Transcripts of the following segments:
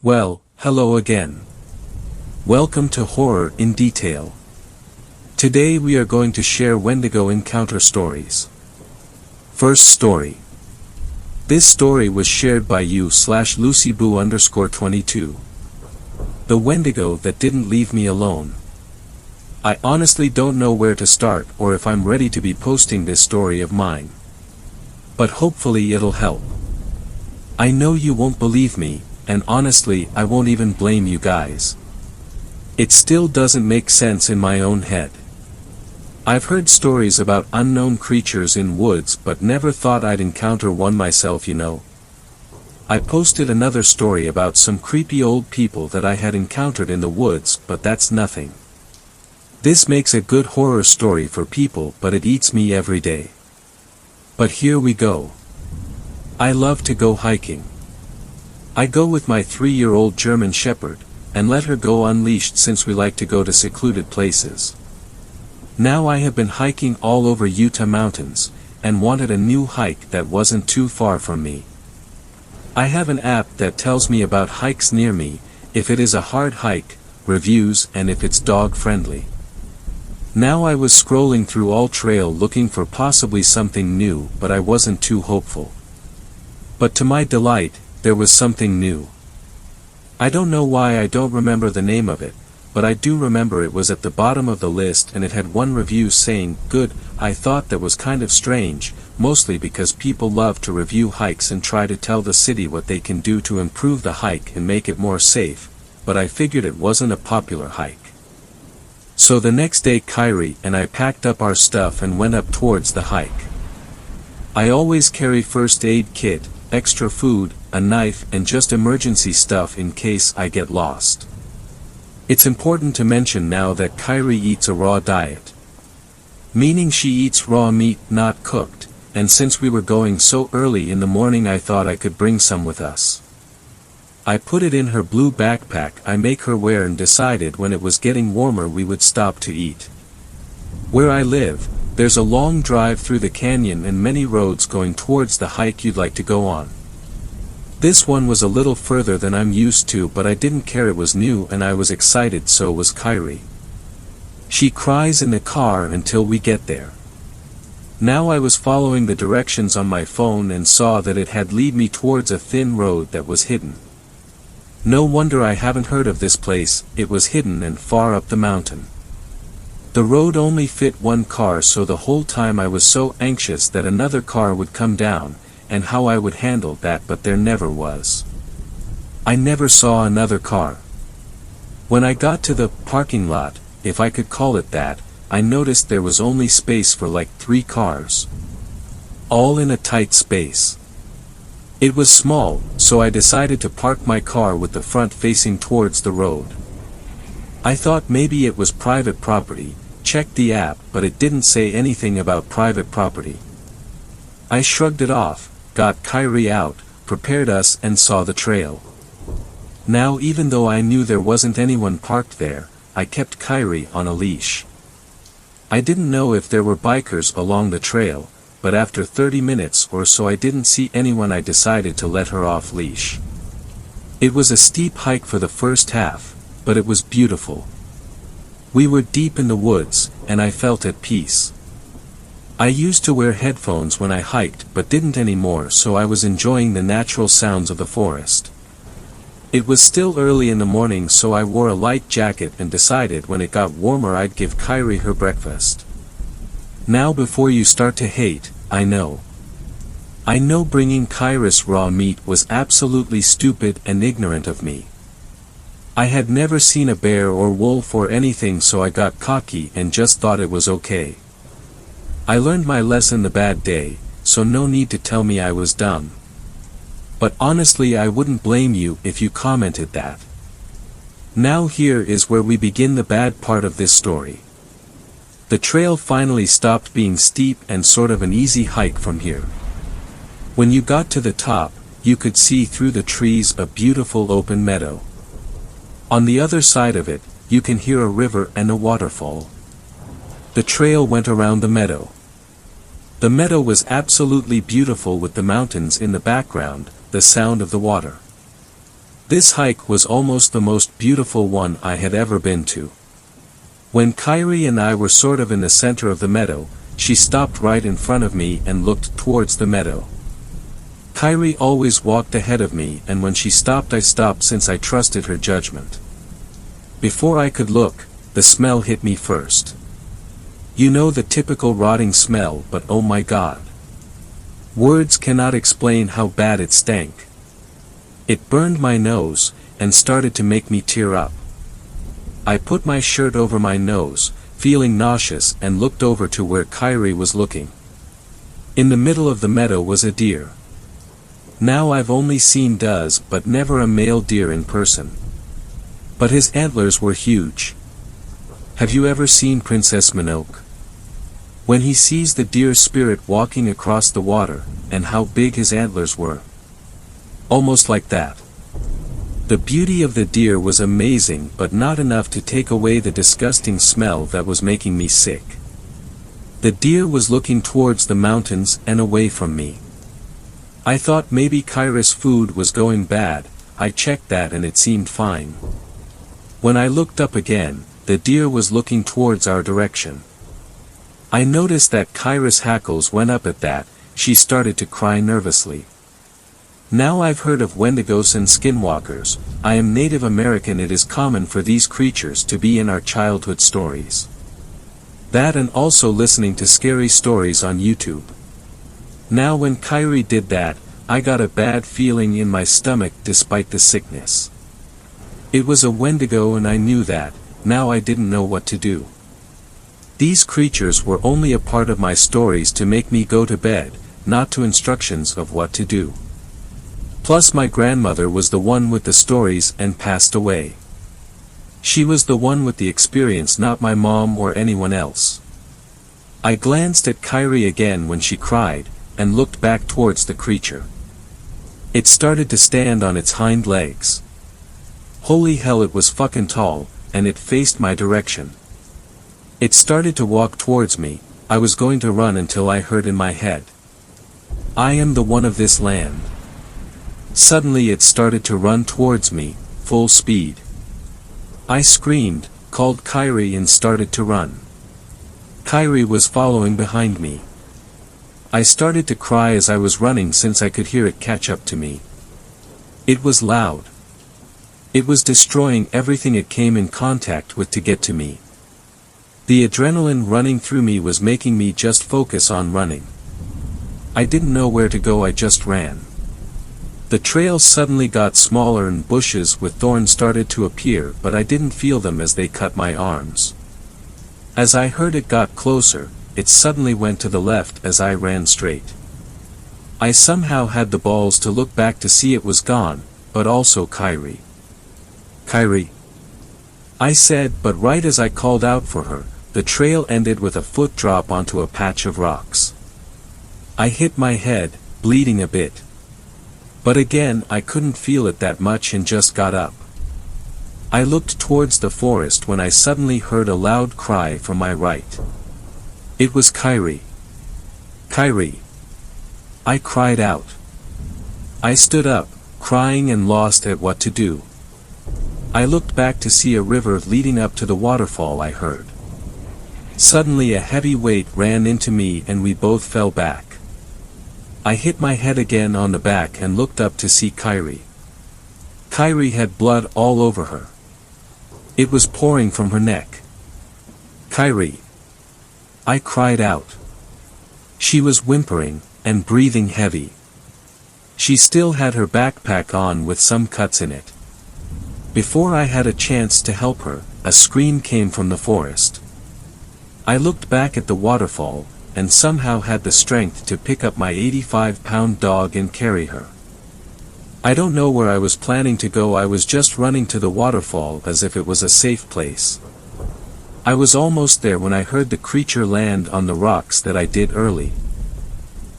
Well, hello again. Welcome to Horror in Detail. Today we are going to share Wendigo encounter stories. First story. This story was shared by you/LucyBoo_22. The Wendigo that didn't leave me alone. I honestly don't know where to start or if I'm ready to be posting this story of mine. But hopefully it'll help. I know you won't believe me, and honestly I won't even blame you guys. It still doesn't make sense in my own head. I've heard stories about unknown creatures in woods but never thought I'd encounter one myself, you know. I posted another story about some creepy old people that I had encountered in the woods, but that's nothing. This makes a good horror story for people, but it eats me every day. But here we go. I love to go hiking. I go with my 3-year-old German Shepherd, and let her go unleashed since we like to go to secluded places. Now I have been hiking all over Utah mountains, and wanted a new hike that wasn't too far from me. I have an app that tells me about hikes near me, if it is a hard hike, reviews, and if it's dog-friendly. Now I was scrolling through All Trail looking for possibly something new, but I wasn't too hopeful. But to my delight, there was something new. I don't know why I don't remember the name of it, but I do remember it was at the bottom of the list and it had one review saying, "Good." I thought that was kind of strange, mostly because people love to review hikes and try to tell the city what they can do to improve the hike and make it more safe, but I figured it wasn't a popular hike. So the next day Kyrie and I packed up our stuff and went up towards the hike. I always carry first aid kit, extra food, a knife, and just emergency stuff in case I get lost. It's important to mention now that Kyrie eats a raw diet. Meaning she eats raw meat, not cooked, and since we were going so early in the morning I thought I could bring some with us. I put it in her blue backpack I make her wear and decided when it was getting warmer we would stop to eat. Where I live, there's a long drive through the canyon and many roads going towards the hike you'd like to go on. This one was a little further than I'm used to, but I didn't care, it was new and I was excited, so was Kyrie. She cries in the car until we get there. Now I was following the directions on my phone and saw that it had led me towards a thin road that was hidden. No wonder I haven't heard of this place, it was hidden and far up the mountain. The road only fit one car, so the whole time I was so anxious that another car would come down, and how I would handle that, but there never was. I never saw another car. When I got to the parking lot, if I could call it that, I noticed there was only space for like 3 cars. All in a tight space. It was small, so I decided to park my car with the front facing towards the road. I thought maybe it was private property, checked the app, but it didn't say anything about private property. I shrugged it off, got Kyrie out, prepared us, and saw the trail. Now even though I knew there wasn't anyone parked there, I kept Kyrie on a leash. I didn't know if there were bikers along the trail, but after 30 minutes or so I didn't see anyone. I decided to let her off leash. It was a steep hike for the first half, but it was beautiful. We were deep in the woods, and I felt at peace. I used to wear headphones when I hiked but didn't anymore, so I was enjoying the natural sounds of the forest. It was still early in the morning, so I wore a light jacket and decided when it got warmer I'd give Kyrie her breakfast. Now before you start to hate, I know bringing Kyrie's raw meat was absolutely stupid and ignorant of me. I had never seen a bear or wolf or anything, so I got cocky and just thought it was okay. I learned my lesson the bad day, so no need to tell me I was dumb. But honestly I wouldn't blame you if you commented that. Now here is where we begin the bad part of this story. The trail finally stopped being steep and sort of an easy hike from here. When you got to the top, you could see through the trees a beautiful open meadow. On the other side of it, you can hear a river and a waterfall. The trail went around the meadow. The meadow was absolutely beautiful with the mountains in the background, the sound of the water. This hike was almost the most beautiful one I had ever been to. When Kyrie and I were sort of in the center of the meadow, she stopped right in front of me and looked towards the meadow. Kyrie always walked ahead of me, and when she stopped I stopped since I trusted her judgment. Before I could look, the smell hit me first. You know, the typical rotting smell, but oh my God. Words cannot explain how bad it stank. It burned my nose, and started to make me tear up. I put my shirt over my nose, feeling nauseous, and looked over to where Kyrie was looking. In the middle of the meadow was a deer. Now I've only seen does but never a male deer in person. But his antlers were huge. Have you ever seen Princess Mononoke? When he sees the deer spirit walking across the water, and how big his antlers were. Almost like that. The beauty of the deer was amazing, but not enough to take away the disgusting smell that was making me sick. The deer was looking towards the mountains and away from me. I thought maybe Kyrie's food was going bad. I checked that and it seemed fine. When I looked up again, the deer was looking towards our direction. I noticed that Kyrie's hackles went up at that. She started to cry nervously. Now I've heard of Wendigos and skinwalkers. I am Native American. It is common for these creatures to be in our childhood stories. That, and also listening to scary stories on YouTube. Now when Kyrie did that, I got a bad feeling in my stomach despite the sickness. It was a Wendigo and I knew that. Now I didn't know what to do. These creatures were only a part of my stories to make me go to bed, not to instructions of what to do. Plus my grandmother was the one with the stories and passed away. She was the one with the experience, not my mom or anyone else. I glanced at Kyrie again when she cried, and looked back towards the creature. It started to stand on its hind legs. Holy hell, it was fucking tall, and it faced my direction. It started to walk towards me. I was going to run until I heard in my head, I am the one of this land. Suddenly it started to run towards me, full speed. I screamed, called Kyrie and started to run. Kyrie was following behind me. I started to cry as I was running since I could hear it catch up to me. It was loud. It was destroying everything it came in contact with to get to me. The adrenaline running through me was making me just focus on running. I didn't know where to go, I just ran. The trail suddenly got smaller and bushes with thorns started to appear, but I didn't feel them as they cut my arms. As I heard it got closer, it suddenly went to the left as I ran straight. I somehow had the balls to look back to see it was gone, but also Kyrie. Kyrie, I said, but right as I called out for her, the trail ended with a foot drop onto a patch of rocks. I hit my head, bleeding a bit. But again I couldn't feel it that much and just got up. I looked towards the forest when I suddenly heard a loud cry from my right. It was Kyrie. Kyrie. I cried out. I stood up, crying and lost at what to do. I looked back to see a river leading up to the waterfall I heard. Suddenly a heavy weight ran into me and we both fell back. I hit my head again on the back and looked up to see Kyrie. Kyrie had blood all over her. It was pouring from her neck. Kyrie. I cried out. She was whimpering, and breathing heavy. She still had her backpack on with some cuts in it. Before I had a chance to help her, a scream came from the forest. I looked back at the waterfall, and somehow had the strength to pick up my 85-pound dog and carry her. I don't know where I was planning to go, I was just running to the waterfall as if it was a safe place. I was almost there when I heard the creature land on the rocks that I did early.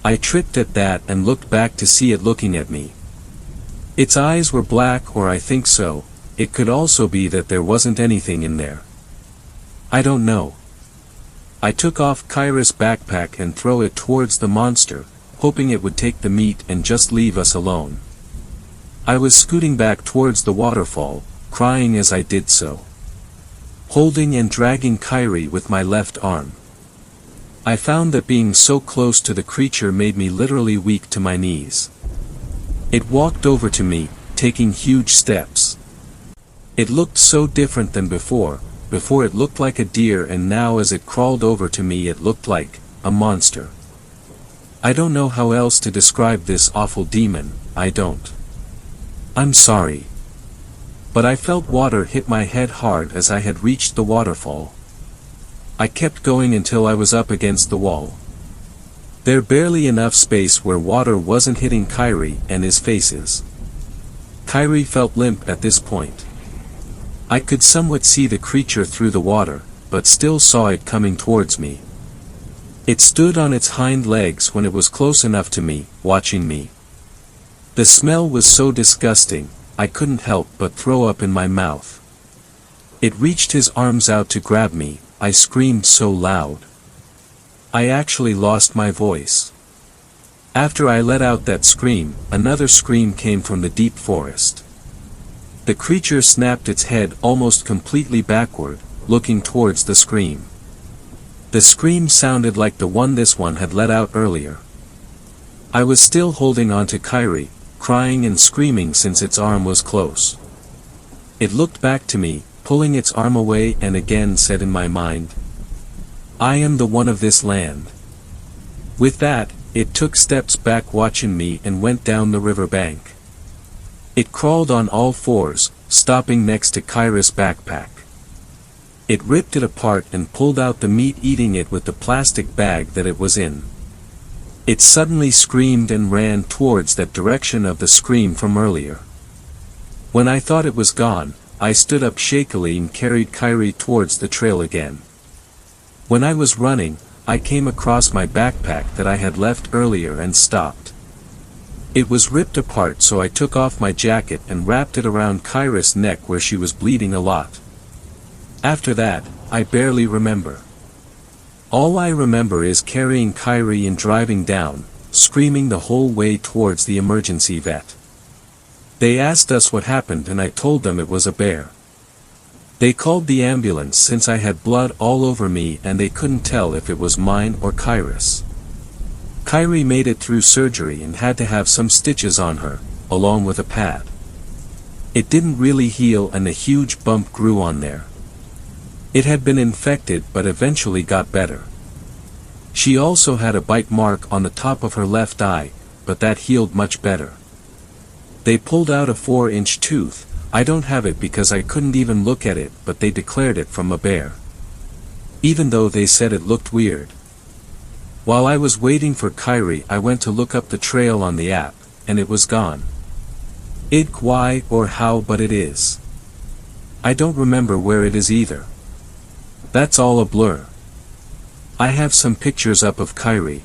I tripped at that and looked back to see it looking at me. Its eyes were black, or I think so. It could also be that there wasn't anything in there. I don't know. I took off Kyrie's backpack and threw it towards the monster, hoping it would take the meat and just leave us alone. I was scooting back towards the waterfall, crying as I did so. Holding and dragging Kyrie with my left arm. I found that being so close to the creature made me literally weak to my knees. It walked over to me, taking huge steps. It looked so different than before. Before it looked like a deer, and now as it crawled over to me it looked like a monster. I don't know how else to describe this awful demon, I don't. I'm sorry. But I felt water hit my head hard as I had reached the waterfall. I kept going until I was up against the wall. There barely enough space where water wasn't hitting Kyrie and his faces. Kyrie felt limp at this point. I could somewhat see the creature through the water, but still saw it coming towards me. It stood on its hind legs when it was close enough to me, watching me. The smell was so disgusting, I couldn't help but throw up in my mouth. It reached his arms out to grab me. I screamed so loud. I actually lost my voice. After I let out that scream, another scream came from the deep forest. The creature snapped its head almost completely backward, looking towards the scream. The scream sounded like the one this one had let out earlier. I was still holding on to Kyrie, crying and screaming since its arm was close. It looked back to me, pulling its arm away, and again said in my mind, "I am the one of this land." With that, it took steps back watching me and went down the river bank. It crawled on all fours, stopping next to Kyrie's backpack. It ripped it apart and pulled out the meat, eating it with the plastic bag that it was in. It suddenly screamed and ran towards that direction of the scream from earlier. When I thought it was gone, I stood up shakily and carried Kyrie towards the trail again. When I was running, I came across my backpack that I had left earlier and stopped. It was ripped apart, so I took off my jacket and wrapped it around Kyrie's neck where she was bleeding a lot. After that, I barely remember. All I remember is carrying Kyrie and driving down, screaming the whole way towards the emergency vet. They asked us what happened and I told them it was a bear. They called the ambulance since I had blood all over me and they couldn't tell if it was mine or Kyrie's. Kyrie made it through surgery and had to have some stitches on her, along with a pad. It didn't really heal and a huge bump grew on there. It had been infected but eventually got better. She also had a bite mark on the top of her left eye, but that healed much better. They pulled out a 4-inch tooth. I don't have it because I couldn't even look at it, but they declared it from a bear. Even though they said it looked weird. While I was waiting for Kyrie, I went to look up the trail on the app, and it was gone. Why or how, but it is. I don't remember where it is either. That's all a blur. I have some pictures up of Kyrie.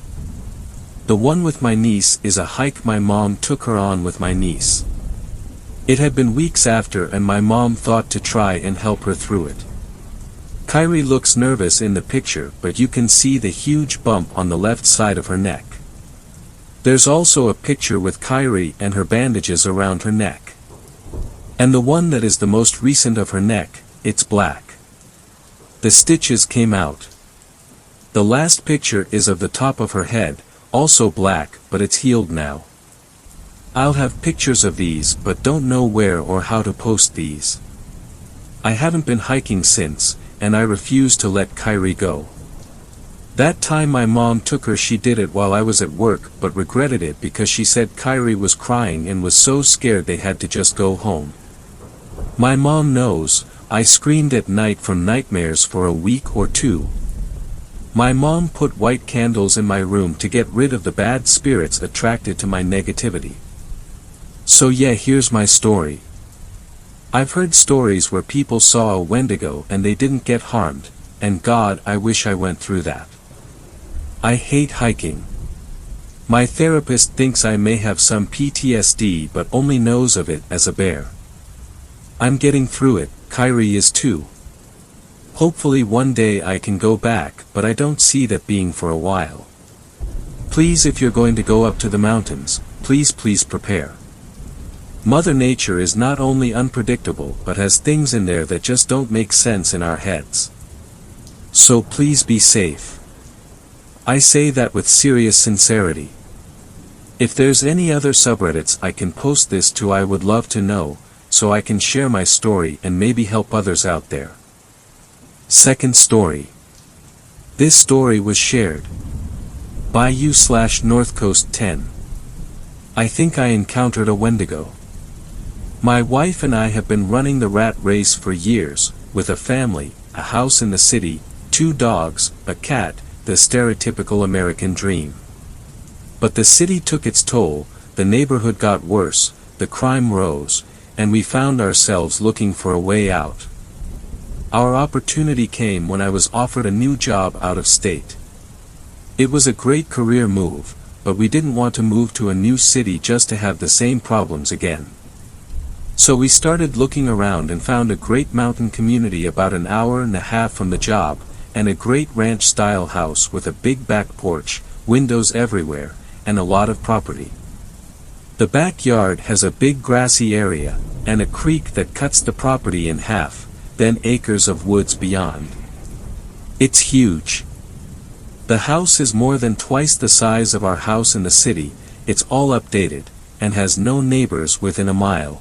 The one with my niece is a hike my mom took her on with my niece. It had been weeks after and my mom thought to try and help her through it. Kyrie looks nervous in the picture, but you can see the huge bump on the left side of her neck. There's also a picture with Kyrie and her bandages around her neck. And the one that is the most recent of her neck, it's black. The stitches came out. The last picture is of the top of her head, also black, but it's healed now. I'll have pictures of these but don't know where or how to post these. I haven't been hiking since, and I refuse to let Kyrie go. That time my mom took her, she did it while I was at work but regretted it because she said Kyrie was crying and was so scared they had to just go home. My mom knows, I screamed at night from nightmares for a week or two. My mom put white candles in my room to get rid of the bad spirits attracted to my negativity. So yeah, here's my story. I've heard stories where people saw a Wendigo and they didn't get harmed, and God, I wish I went through that. I hate hiking. My therapist thinks I may have some PTSD but only knows of it as a bear. I'm getting through it, Kyrie is too. Hopefully one day I can go back, but I don't see that being for a while. Please, if you're going to go up to the mountains, please prepare. Mother Nature is not only unpredictable but has things in there that just don't make sense in our heads. So please be safe. I say that with serious sincerity. If there's any other subreddits I can post this to, I would love to know, so I can share my story and maybe help others out there. Second story. This story was shared by u/northcoast10. I think I encountered a Wendigo. My wife and I have been running the rat race for years, with a family, a house in the city, 2 dogs, a cat, the stereotypical American dream. But the city took its toll, the neighborhood got worse, the crime rose, and we found ourselves looking for a way out. Our opportunity came when I was offered a new job out of state. It was a great career move, but we didn't want to move to a new city just to have the same problems again. So we started looking around and found a great mountain community about an hour and a half from the job, and a great ranch-style house with a big back porch, windows everywhere, and a lot of property. The backyard has a big grassy area, and a creek that cuts the property in half, then acres of woods beyond. It's huge. The house is more than twice the size of our house in the city, it's all updated, and has no neighbors within a mile.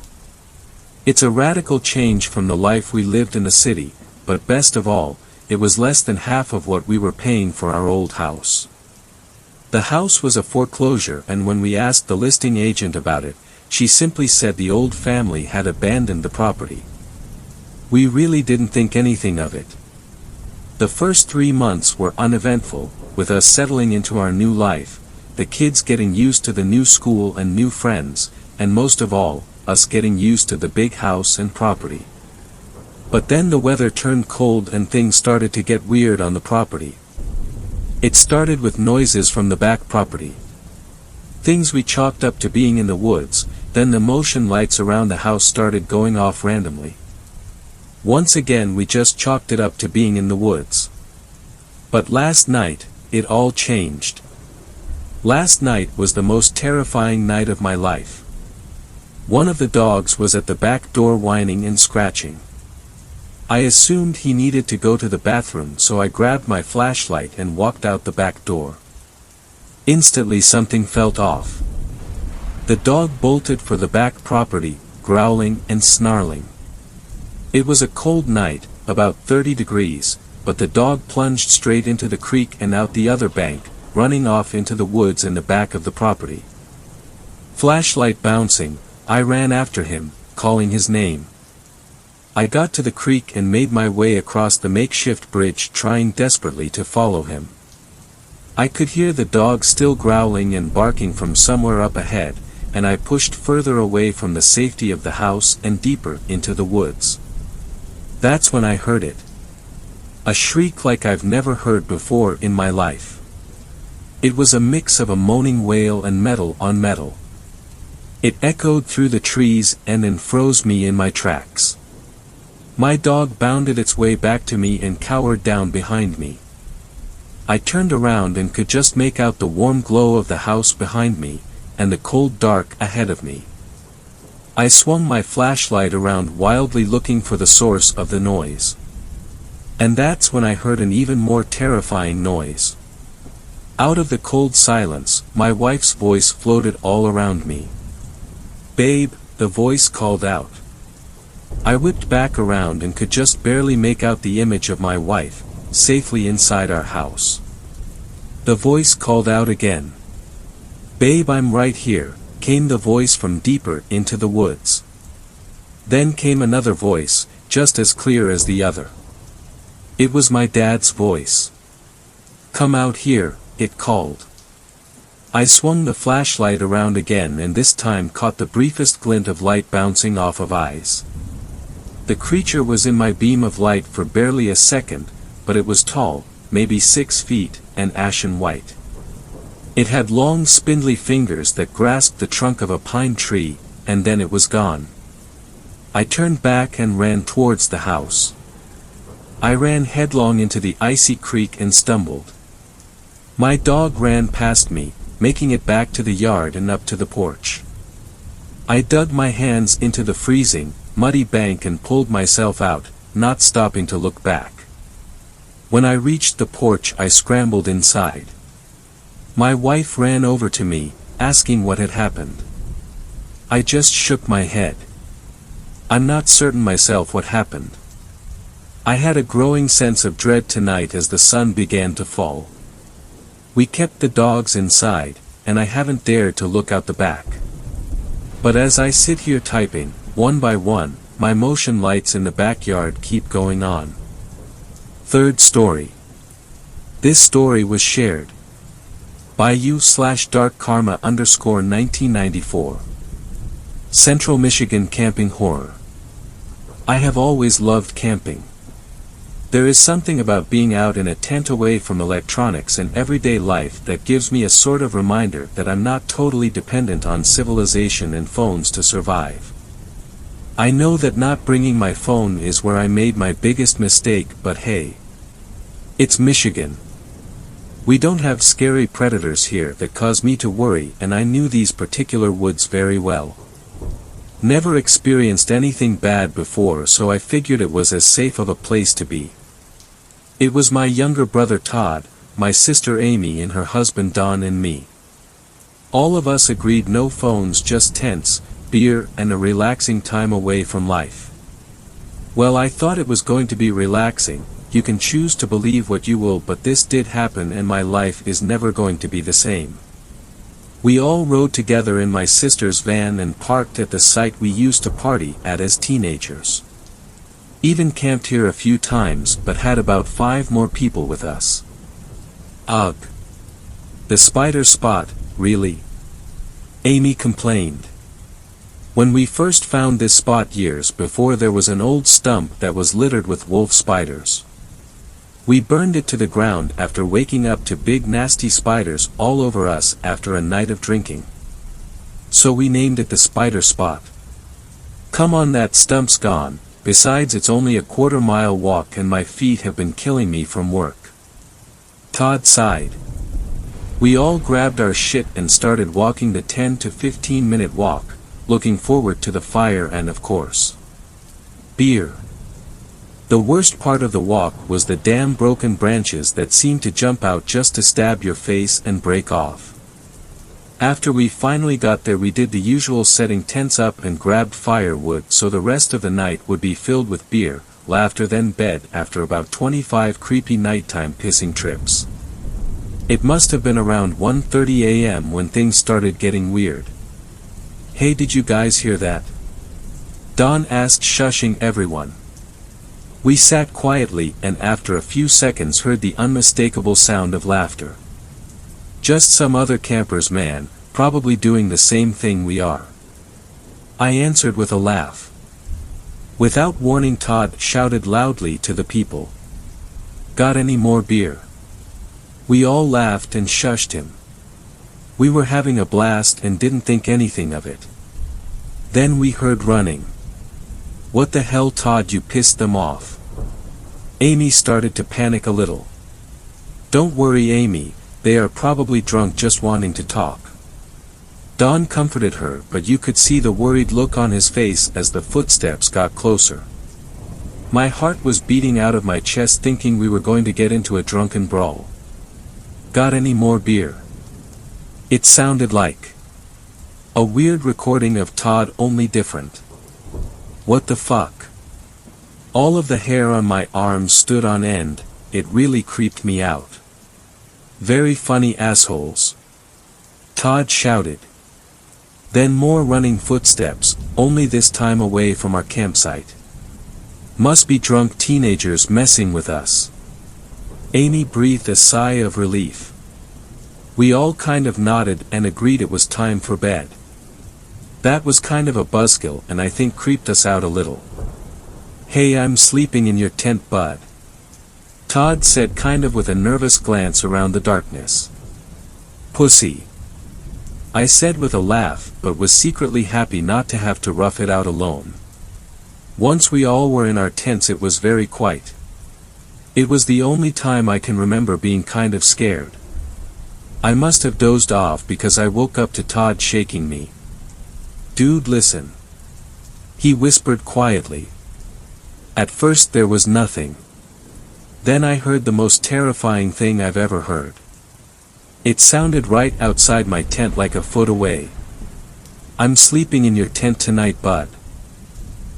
It's a radical change from the life we lived in the city, but best of all, it was less than half of what we were paying for our old house. The house was a foreclosure, and when we asked the listing agent about it, she simply said the old family had abandoned the property. We really didn't think anything of it. The first 3 months were uneventful, with us settling into our new life, the kids getting used to the new school and new friends, and most of all, us getting used to the big house and property. But then the weather turned cold and things started to get weird on the property. It started with noises from the back property. Things we chalked up to being in the woods, then the motion lights around the house started going off randomly. Once again we just chalked it up to being in the woods. But last night, it all changed. Last night was the most terrifying night of my life. One of the dogs was at the back door whining and scratching. I assumed he needed to go to the bathroom, so I grabbed my flashlight and walked out the back door. Instantly something felt off. The dog bolted for the back property, growling and snarling. It was a cold night, about 30 degrees, but the dog plunged straight into the creek and out the other bank, running off into the woods in the back of the property. Flashlight bouncing, I ran after him, calling his name. I got to the creek and made my way across the makeshift bridge, trying desperately to follow him. I could hear the dog still growling and barking from somewhere up ahead, and I pushed further away from the safety of the house and deeper into the woods. That's when I heard it. A shriek like I've never heard before in my life. It was a mix of a moaning wail and metal on metal. It echoed through the trees and then froze me in my tracks. My dog bounded its way back to me and cowered down behind me. I turned around and could just make out the warm glow of the house behind me, and the cold dark ahead of me. I swung my flashlight around wildly looking for the source of the noise. And that's when I heard an even more terrifying noise. Out of the cold silence, my wife's voice floated all around me. "Babe," the voice called out. I whipped back around and could just barely make out the image of my wife, safely inside our house. The voice called out again. "Babe, I'm right here," came the voice from deeper into the woods. Then came another voice, just as clear as the other. It was my dad's voice. "Come out here," it called. I swung the flashlight around again and this time caught the briefest glint of light bouncing off of eyes. The creature was in my beam of light for barely a second, but it was tall, maybe 6 feet, and ashen white. It had long spindly fingers that grasped the trunk of a pine tree, and then it was gone. I turned back and ran towards the house. I ran headlong into the icy creek and stumbled. My dog ran past me, making it back to the yard and up to the porch. I dug my hands into the freezing, muddy bank and pulled myself out, not stopping to look back. When I reached the porch, I scrambled inside. My wife ran over to me, asking what had happened. I just shook my head. I'm not certain myself what happened. I had a growing sense of dread tonight as the sun began to fall. We kept the dogs inside, and I haven't dared to look out the back. But as I sit here typing, one by one, my motion lights in the backyard keep going on. Third story. This story was shared by you/darkkarma_1994. Central Michigan Camping Horror. I have always loved camping. There is something about being out in a tent away from electronics and everyday life that gives me a sort of reminder that I'm not totally dependent on civilization and phones to survive. I know that not bringing my phone is where I made my biggest mistake, but hey. It's Michigan. We don't have scary predators here that cause me to worry, and I knew these particular woods very well. Never experienced anything bad before, so I figured it was as safe of a place to be. It was my younger brother Todd, my sister Amy and her husband Don and me. All of us agreed no phones, just tents, beer and a relaxing time away from life. Well, I thought it was going to be relaxing. You can choose to believe what you will, but this did happen and my life is never going to be the same. We all rode together in my sister's van and parked at the site we used to party at as teenagers. Even camped here a few times, but had about 5 more people with us. Ugh. The spider spot, really? Amy complained. When we first found this spot years before, there was an old stump that was littered with wolf spiders. We burned it to the ground after waking up to big nasty spiders all over us after a night of drinking. So we named it the spider spot. Come on, that stump's gone, besides it's only a quarter-mile walk and my feet have been killing me from work. Todd sighed. We all grabbed our shit and started walking the 10 to 15 minute walk, looking forward to the fire and, of course, beer. The worst part of the walk was the damn broken branches that seemed to jump out just to stab your face and break off. After we finally got there, we did the usual, setting tents up and grabbed firewood, so the rest of the night would be filled with beer, laughter, then bed after about 25 creepy nighttime pissing trips. It must have been around 1:30 a.m. when things started getting weird. Hey, did you guys hear that? Don asked, shushing everyone. We sat quietly and after a few seconds heard the unmistakable sound of laughter. Just some other campers, man, probably doing the same thing we are. I answered with a laugh. Without warning, Todd shouted loudly to the people. Got any more beer? We all laughed and shushed him. We were having a blast and didn't think anything of it. Then we heard running. What the hell, Todd, you pissed them off. Amy started to panic a little. Don't worry, Amy, they are probably drunk just wanting to talk. Don comforted her, but you could see the worried look on his face as the footsteps got closer. My heart was beating out of my chest, thinking we were going to get into a drunken brawl. Got any more beer? It sounded like a weird recording of Todd, only different. What the fuck? All of the hair on my arms stood on end. It really creeped me out. Very funny assholes. Todd shouted. Then more running footsteps, only this time away from our campsite. Must be drunk teenagers messing with us. Amy breathed a sigh of relief. We all kind of nodded and agreed it was time for bed. That was kind of a buzzkill and I think creeped us out a little. Hey, I'm sleeping in your tent, bud. Todd said, kind of with a nervous glance around the darkness. Pussy. I said with a laugh, but was secretly happy not to have to rough it out alone. Once we all were in our tents, it was very quiet. It was the only time I can remember being kind of scared. I must have dozed off because I woke up to Todd shaking me. Dude, listen. He whispered quietly. At first there was nothing. Then I heard the most terrifying thing I've ever heard. It sounded right outside my tent, like a foot away. I'm sleeping in your tent tonight, bud.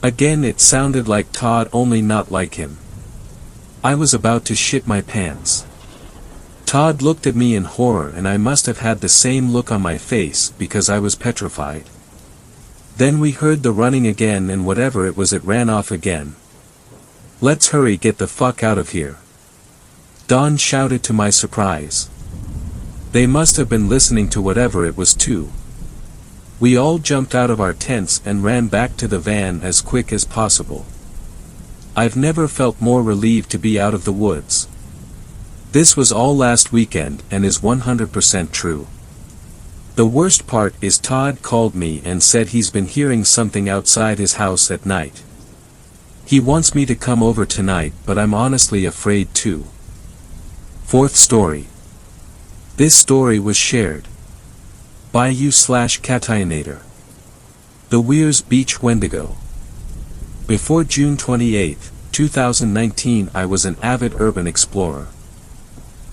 Again it sounded like Todd, only not like him. I was about to shit my pants. Todd looked at me in horror, and I must have had the same look on my face because I was petrified. Then we heard the running again, and whatever it was, it ran off again. Let's hurry, get the fuck out of here. Don shouted to my surprise. They must have been listening to whatever it was too. We all jumped out of our tents and ran back to the van as quick as possible. I've never felt more relieved to be out of the woods. This was all last weekend and is 100% true. The worst part is Todd called me and said he's been hearing something outside his house at night. He wants me to come over tonight, but I'm honestly afraid too. Fourth story. This story was shared by you/Cationator. The Weirs Beach Wendigo. Before June 28, 2019, I was an avid urban explorer.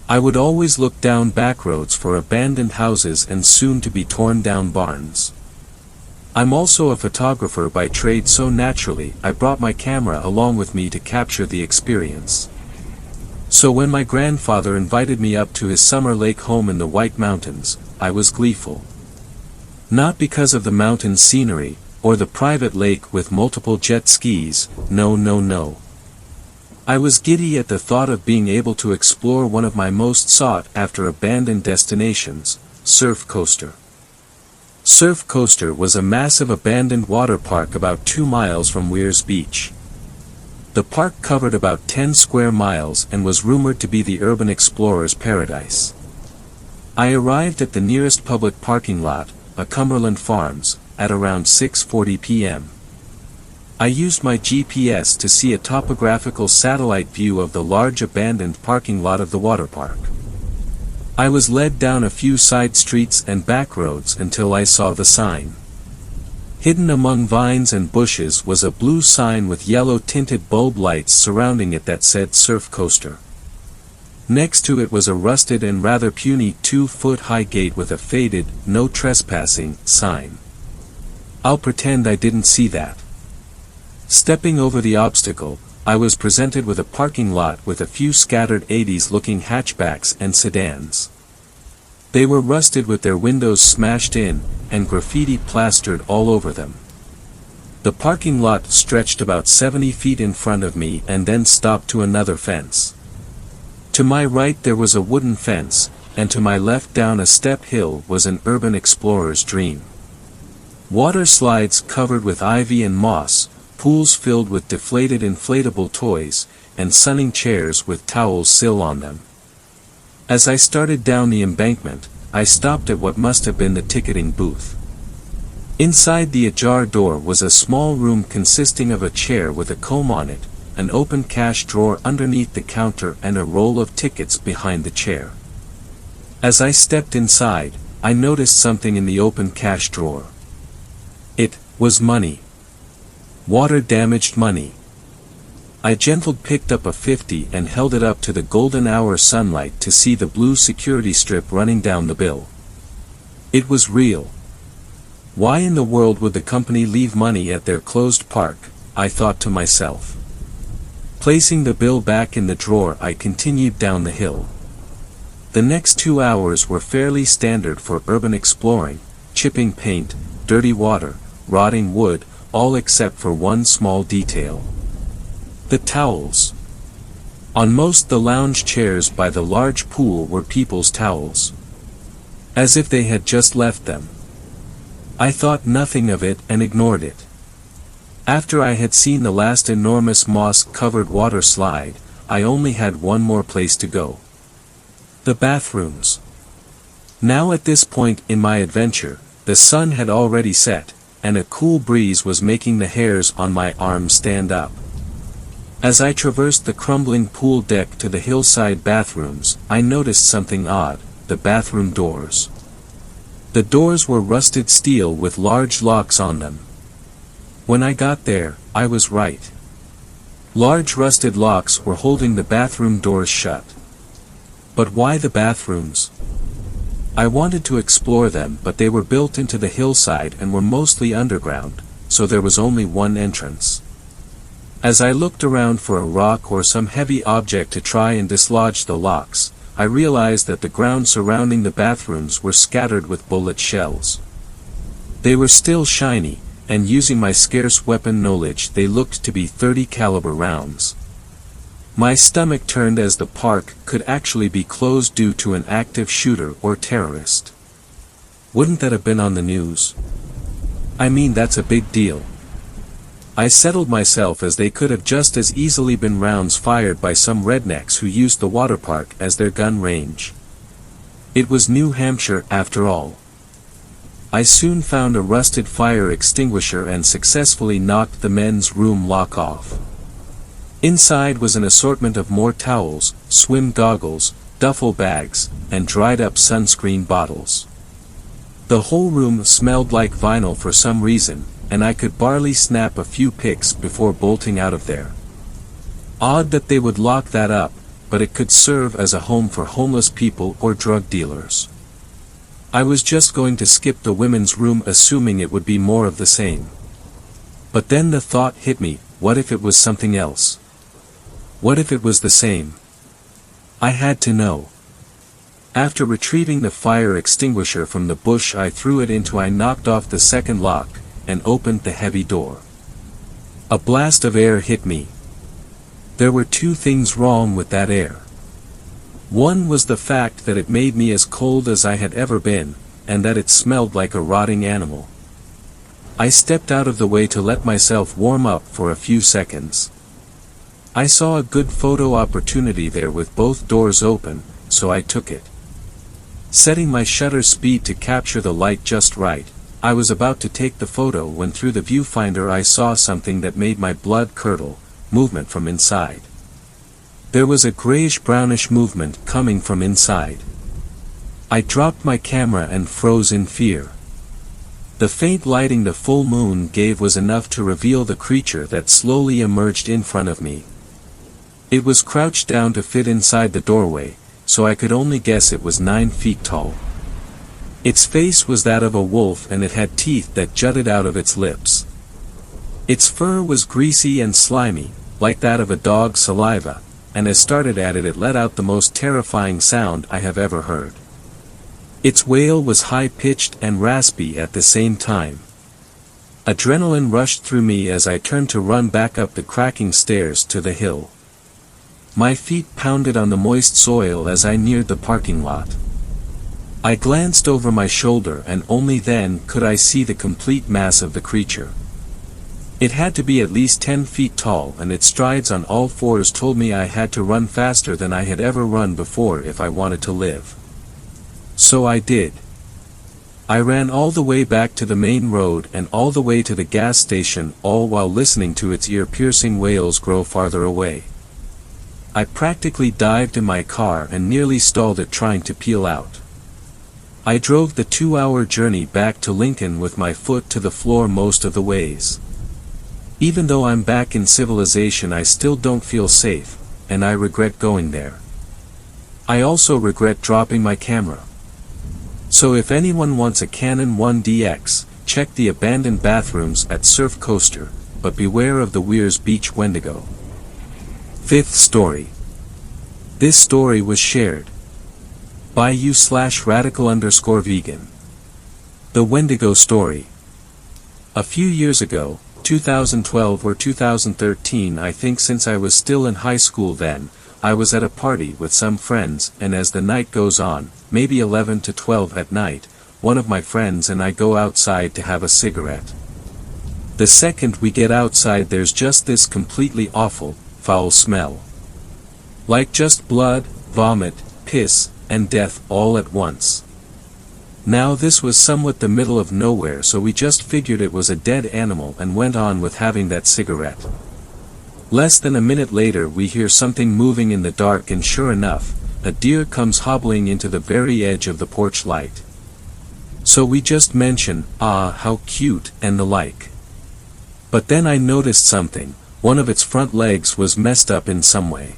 I would always look down back roads for abandoned houses and soon-to-be torn-down barns. I'm also a photographer by trade, so naturally I brought my camera along with me to capture the experience. So when my grandfather invited me up to his summer lake home in the White Mountains, I was gleeful. Not because of the mountain scenery, or the private lake with multiple jet skis, no. I was giddy at the thought of being able to explore one of my most sought-after abandoned destinations, Surf Coaster. Surf Coaster was a massive abandoned water park about 2 miles from Weirs Beach. The park covered about 10 square miles and was rumored to be the urban explorer's paradise. I arrived at the nearest public parking lot, a Cumberland Farms, at around 6:40 p.m. I used my GPS to see a topographical satellite view of the large abandoned parking lot of the water park. I was led down a few side streets and back roads until I saw the sign. Hidden among vines and bushes was a blue sign with yellow-tinted bulb lights surrounding it that said Surf Coaster. Next to it was a rusted and rather puny 2-foot-high gate with a faded, "No Trespassing" sign. I'll pretend I didn't see that. Stepping over the obstacle, I was presented with a parking lot with a few scattered 80s-looking hatchbacks and sedans. They were rusted with their windows smashed in, and graffiti plastered all over them. The parking lot stretched about 70 feet in front of me and then stopped to another fence. To my right there was a wooden fence, and to my left down a step hill was an urban explorer's dream. Water slides covered with ivy and moss, pools filled with deflated inflatable toys, and sunning chairs with towels still on them. As I started down the embankment, I stopped at what must have been the ticketing booth. Inside the ajar door was a small room consisting of a chair with a comb on it, an open cash drawer underneath the counter, and a roll of tickets behind the chair. As I stepped inside, I noticed something in the open cash drawer. It was money. Water-damaged money. I gently picked up a 50 and held it up to the golden hour sunlight to see the blue security strip running down the bill. It was real. Why in the world would the company leave money at their closed park, I thought to myself. Placing the bill back in the drawer, I continued down the hill. The next 2 hours were fairly standard for urban exploring: chipping paint, dirty water, rotting wood, all except for one small detail. The towels. On most the lounge chairs by the large pool were people's towels. As if they had just left them. I thought nothing of it and ignored it. After I had seen the last enormous moss-covered water slide, I only had one more place to go. The bathrooms. Now at this point in my adventure, the sun had already set, and a cool breeze was making the hairs on my arms stand up. As I traversed the crumbling pool deck to the hillside bathrooms, I noticed something odd: the bathroom doors. The doors were rusted steel with large locks on them. When I got there, I was right. Large rusted locks were holding the bathroom doors shut. But why the bathrooms? I wanted to explore them, but they were built into the hillside and were mostly underground, so there was only one entrance. As I looked around for a rock or some heavy object to try and dislodge the locks, I realized that the ground surrounding the bathrooms were scattered with bullet shells. They were still shiny, and using my scarce weapon knowledge, they looked to be .30 caliber rounds. My stomach turned as the park could actually be closed due to an active shooter or terrorist. Wouldn't that have been on the news? I mean, that's a big deal. I settled myself as they could have just as easily been rounds fired by some rednecks who used the water park as their gun range. It was New Hampshire after all. I soon found a rusted fire extinguisher and successfully knocked the men's room lock off. Inside was an assortment of more towels, swim goggles, duffel bags, and dried-up sunscreen bottles. The whole room smelled like vinyl for some reason, and I could barely snap a few pics before bolting out of there. Odd that they would lock that up, but it could serve as a home for homeless people or drug dealers. I was just going to skip the women's room assuming it would be more of the same. But then the thought hit me, what if it was something else? What if it was the same? I had to know. After retrieving the fire extinguisher from the bush I knocked off the second lock, and opened the heavy door. A blast of air hit me. There were two things wrong with that air. One was the fact that it made me as cold as I had ever been, and that it smelled like a rotting animal. I stepped out of the way to let myself warm up for a few seconds. I saw a good photo opportunity there with both doors open, so I took it. Setting my shutter speed to capture the light just right, I was about to take the photo when through the viewfinder I saw something that made my blood curdle, movement from inside. There was a grayish-brownish movement coming from inside. I dropped my camera and froze in fear. The faint lighting the full moon gave was enough to reveal the creature that slowly emerged in front of me. It was crouched down to fit inside the doorway, so I could only guess it was 9 feet tall. Its face was that of a wolf and it had teeth that jutted out of its lips. Its fur was greasy and slimy, like that of a dog's saliva, and as started at it let out the most terrifying sound I have ever heard. Its wail was high-pitched and raspy at the same time. Adrenaline rushed through me as I turned to run back up the cracking stairs to the hill. My feet pounded on the moist soil as I neared the parking lot. I glanced over my shoulder and only then could I see the complete mass of the creature. It had to be at least 10 feet tall and its strides on all fours told me I had to run faster than I had ever run before if I wanted to live. So I did. I ran all the way back to the main road and all the way to the gas station, all while listening to its ear-piercing wails grow farther away. I practically dived in my car and nearly stalled it trying to peel out. I drove the 2-hour journey back to Lincoln with my foot to the floor most of the ways. Even though I'm back in civilization I still don't feel safe, and I regret going there. I also regret dropping my camera. So if anyone wants a Canon 1DX, check the abandoned bathrooms at Surf Coaster, but beware of the Weirs Beach Wendigo. Fifth story. This story was shared by you/radical_vegan. The Wendigo story. A few years ago, 2012 or 2013 I think, since I was still in high school then, I was at a party with some friends, and as the night goes on, maybe 11 to 12 at night, one of my friends and I go outside to have a cigarette. The second we get outside there's just this completely awful, foul smell. Like just blood, vomit, piss, and death all at once. Now this was somewhat the middle of nowhere, so we just figured it was a dead animal and went on with having that cigarette. Less than a minute later we hear something moving in the dark, and sure enough, a deer comes hobbling into the very edge of the porch light. So we just mention, "Ah, how cute," and the like. But then I noticed something. One of its front legs was messed up in some way.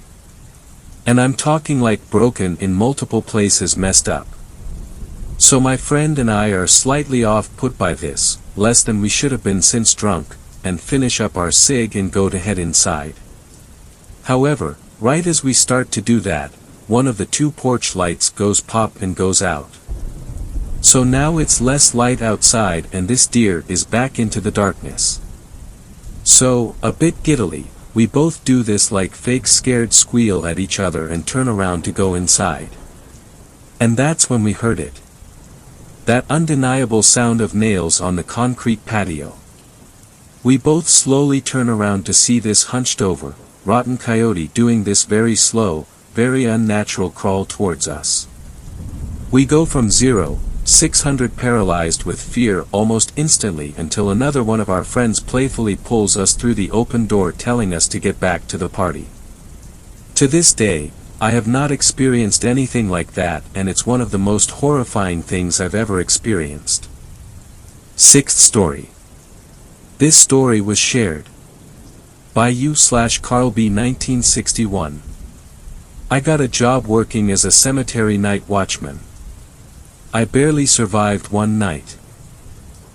And I'm talking like broken in multiple places, messed up. So my friend and I are slightly off-put by this, less than we should have been since drunk, and finish up our cig and go to head inside. However, right as we start to do that, one of the two porch lights goes pop and goes out. So now it's less light outside and this deer is back into the darkness. So, a bit giddily, we both do this like fake scared squeal at each other and turn around to go inside. And that's when we heard it. That undeniable sound of nails on the concrete patio. We both slowly turn around to see this hunched over, rotten coyote doing this very slow, very unnatural crawl towards us. We go from 0-600 paralyzed with fear almost instantly until another one of our friends playfully pulls us through the open door telling us to get back to the party. To this day, I have not experienced anything like that, and it's one of the most horrifying things I've ever experienced. Sixth story. This story was shared by you/Carl B. 1961. I got a job working as a cemetery night watchman. I barely survived one night.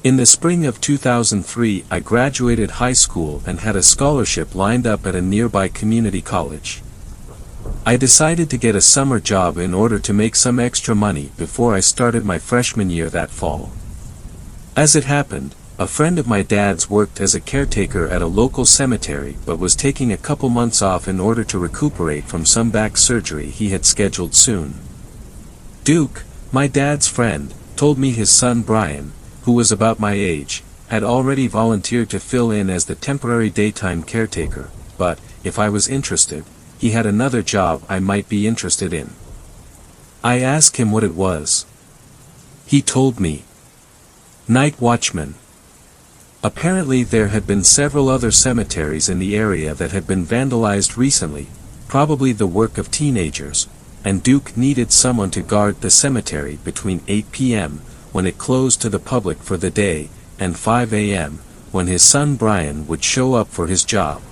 In the spring of 2003, I graduated high school and had a scholarship lined up at a nearby community college. I decided to get a summer job in order to make some extra money before I started my freshman year that fall. As it happened, a friend of my dad's worked as a caretaker at a local cemetery but was taking a couple months off in order to recuperate from some back surgery he had scheduled soon. Duke, my dad's friend, told me his son Brian, who was about my age, had already volunteered to fill in as the temporary daytime caretaker, but, if I was interested, he had another job I might be interested in. I asked him what it was. He told me. Night watchman. Apparently there had been several other cemeteries in the area that had been vandalized recently, probably the work of teenagers, and Duke needed someone to guard the cemetery between 8 p.m., when it closed to the public for the day, and 5 a.m., when his son Brian would show up for his job.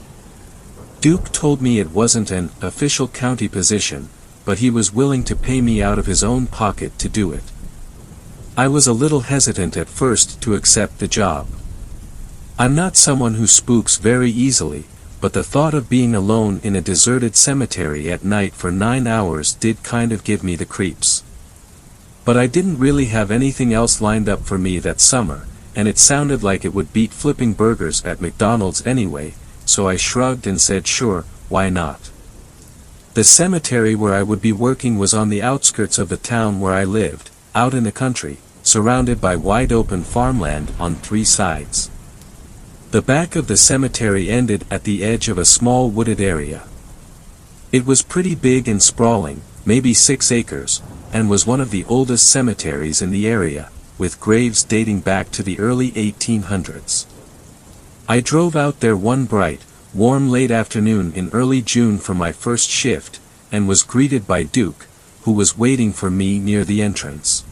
Duke told me it wasn't an official county position, but he was willing to pay me out of his own pocket to do it. I was a little hesitant at first to accept the job. I'm not someone who spooks very easily, but the thought of being alone in a deserted cemetery at night for 9 hours did kind of give me the creeps. But I didn't really have anything else lined up for me that summer, and it sounded like it would beat flipping burgers at McDonald's anyway, so I shrugged and said sure, why not? The cemetery where I would be working was on the outskirts of the town where I lived, out in the country, surrounded by wide open farmland on 3 sides. The back of the cemetery ended at the edge of a small wooded area. It was pretty big and sprawling, maybe 6 acres, and was one of the oldest cemeteries in the area, with graves dating back to the early 1800s. I drove out there one bright, warm late afternoon in early June for my first shift, and was greeted by Duke, who was waiting for me near the entrance.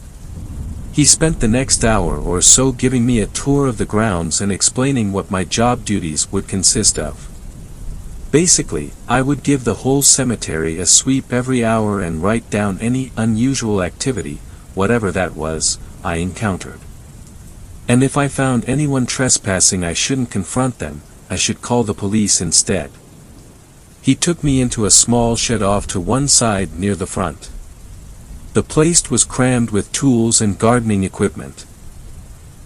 He spent the next hour or so giving me a tour of the grounds and explaining what my job duties would consist of. Basically, I would give the whole cemetery a sweep every hour and write down any unusual activity, whatever that was, I encountered. And if I found anyone trespassing, I shouldn't confront them, I should call the police instead. He took me into a small shed off to one side near the front. The place was crammed with tools and gardening equipment.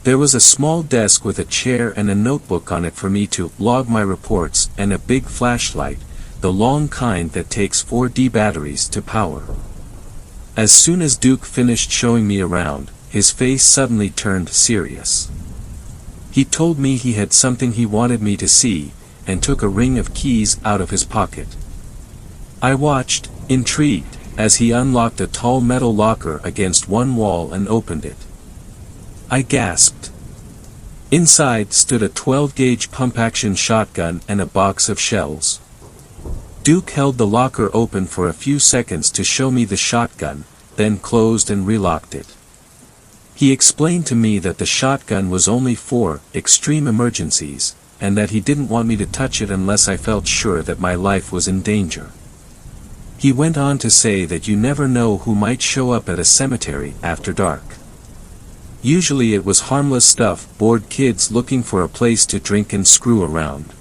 There was a small desk with a chair and a notebook on it for me to log my reports, and a big flashlight, the long kind that takes 4D batteries to power. As soon as Duke finished showing me around, his face suddenly turned serious. He told me he had something he wanted me to see, and took a ring of keys out of his pocket. I watched, intrigued, as he unlocked a tall metal locker against one wall and opened it. I gasped. Inside stood a 12-gauge pump-action shotgun and a box of shells. Duke held the locker open for a few seconds to show me the shotgun, then closed and relocked it. He explained to me that the shotgun was only for extreme emergencies, and that he didn't want me to touch it unless I felt sure that my life was in danger. He went on to say that you never know who might show up at a cemetery after dark. Usually it was harmless stuff, bored kids looking for a place to drink and screw around.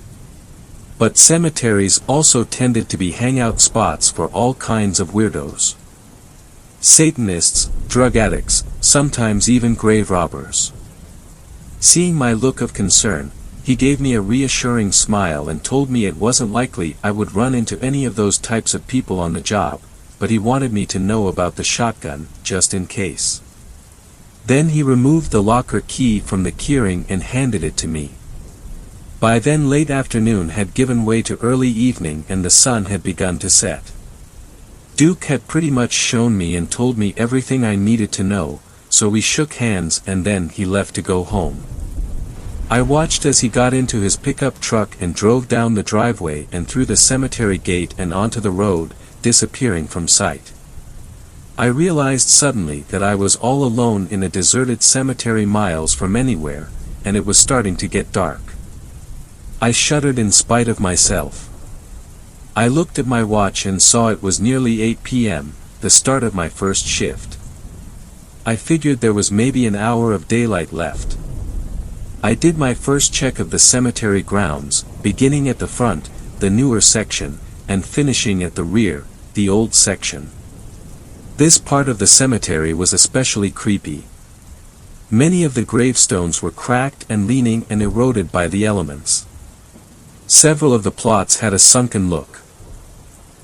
But cemeteries also tended to be hangout spots for all kinds of weirdos. Satanists, drug addicts, sometimes even grave robbers. Seeing my look of concern, he gave me a reassuring smile and told me it wasn't likely I would run into any of those types of people on the job, but he wanted me to know about the shotgun, just in case. Then he removed the locker key from the keyring and handed it to me. By then late afternoon had given way to early evening and the sun had begun to set. Duke had pretty much shown me and told me everything I needed to know, so we shook hands and then he left to go home. I watched as he got into his pickup truck and drove down the driveway and through the cemetery gate and onto the road, disappearing from sight. I realized suddenly that I was all alone in a deserted cemetery miles from anywhere, and it was starting to get dark. I shuddered in spite of myself. I looked at my watch and saw it was nearly 8 p.m., the start of my first shift. I figured there was maybe an hour of daylight left. I did my first check of the cemetery grounds, beginning at the front, the newer section, and finishing at the rear, the old section. This part of the cemetery was especially creepy. Many of the gravestones were cracked and leaning and eroded by the elements. Several of the plots had a sunken look.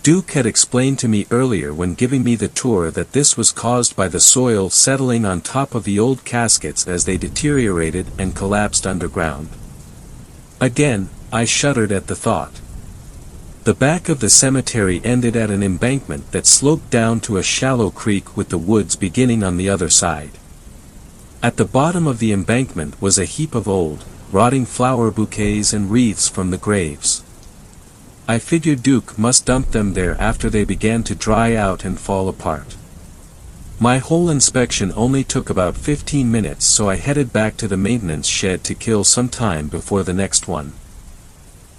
Duke had explained to me earlier when giving me the tour that this was caused by the soil settling on top of the old caskets as they deteriorated and collapsed underground. Again, I shuddered at the thought. The back of the cemetery ended at an embankment that sloped down to a shallow creek with the woods beginning on the other side. At the bottom of the embankment was a heap of old, rotting flower bouquets and wreaths from the graves. I figured Duke must dump them there after they began to dry out and fall apart. My whole inspection only took about 15 minutes, so I headed back to the maintenance shed to kill some time before the next one.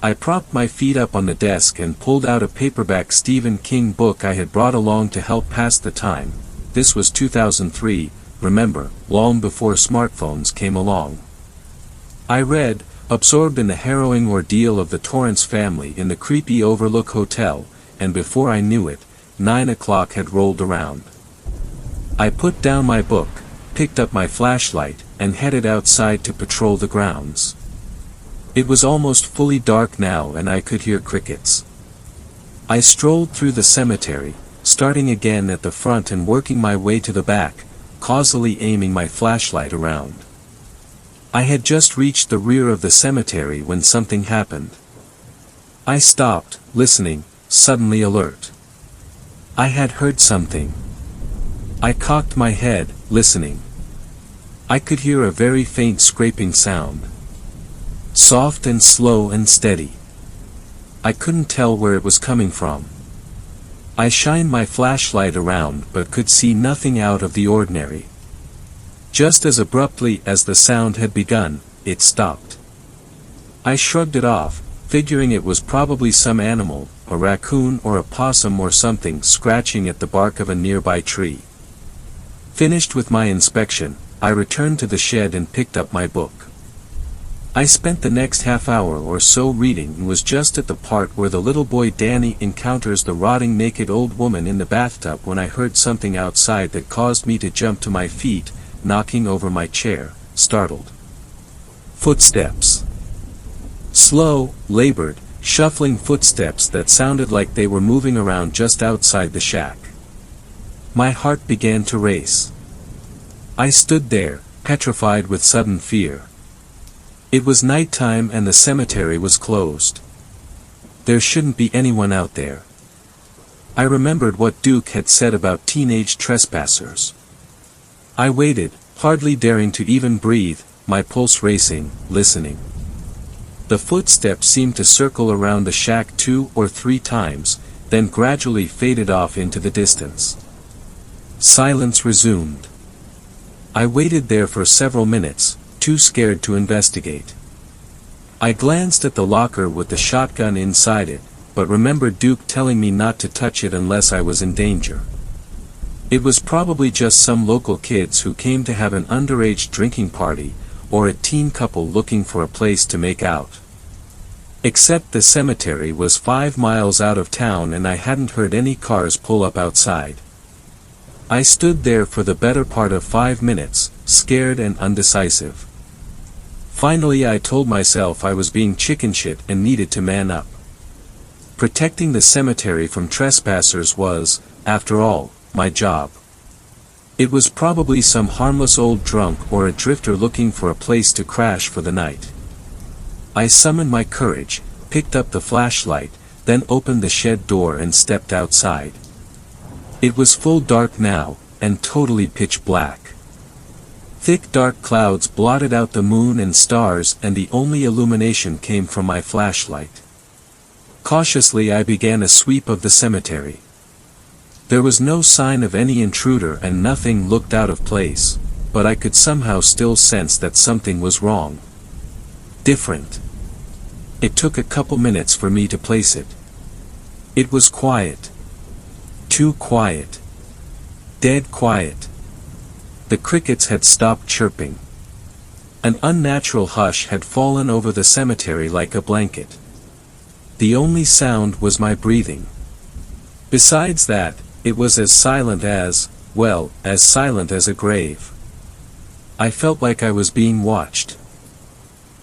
I propped my feet up on the desk and pulled out a paperback Stephen King book I had brought along to help pass the time. This was 2003, remember, long before smartphones came along. I read, absorbed in the harrowing ordeal of the Torrance family in the creepy Overlook Hotel, and before I knew it, 9 o'clock had rolled around. I put down my book, picked up my flashlight, and headed outside to patrol the grounds. It was almost fully dark now and I could hear crickets. I strolled through the cemetery, starting again at the front and working my way to the back, causally aiming my flashlight around. I had just reached the rear of the cemetery when something happened. I stopped, listening, suddenly alert. I had heard something. I cocked my head, listening. I could hear a very faint scraping sound. Soft and slow and steady. I couldn't tell where it was coming from. I shined my flashlight around but could see nothing out of the ordinary. Just as abruptly as the sound had begun, it stopped. I shrugged it off, figuring it was probably some animal, a raccoon or a possum or something scratching at the bark of a nearby tree. Finished with my inspection, I returned to the shed and picked up my book. I spent the next half hour or so reading and was just at the part where the little boy Danny encounters the rotting naked old woman in the bathtub when I heard something outside that caused me to jump to my feet, knocking over my chair, startled. Footsteps. Slow, labored, shuffling footsteps that sounded like they were moving around just outside the shack. My heart began to race. I stood there, petrified with sudden fear. It was nighttime and the cemetery was closed. There shouldn't be anyone out there. I remembered what Duke had said about teenage trespassers. I waited, hardly daring to even breathe, my pulse racing, listening. The footsteps seemed to circle around the shack 2 or 3 times, then gradually faded off into the distance. Silence resumed. I waited there for several minutes, too scared to investigate. I glanced at the locker with the shotgun inside it, but remembered Duke telling me not to touch it unless I was in danger. It was probably just some local kids who came to have an underage drinking party, or a teen couple looking for a place to make out. Except the cemetery was 5 miles out of town and I hadn't heard any cars pull up outside. I stood there for the better part of 5 minutes, scared and undecisive. Finally I told myself I was being chicken shit and needed to man up. Protecting the cemetery from trespassers was, after all, my job. It was probably some harmless old drunk or a drifter looking for a place to crash for the night. I summoned my courage, picked up the flashlight, then opened the shed door and stepped outside. It was full dark now, and totally pitch black. Thick dark clouds blotted out the moon and stars and the only illumination came from my flashlight. Cautiously I began a sweep of the cemetery. There was no sign of any intruder and nothing looked out of place, but I could somehow still sense that something was wrong. Different. It took a couple minutes for me to place it. It was quiet. Too quiet. Dead quiet. The crickets had stopped chirping. An unnatural hush had fallen over the cemetery like a blanket. The only sound was my breathing. Besides that, it was as silent as, well, as silent as a grave. I felt like I was being watched.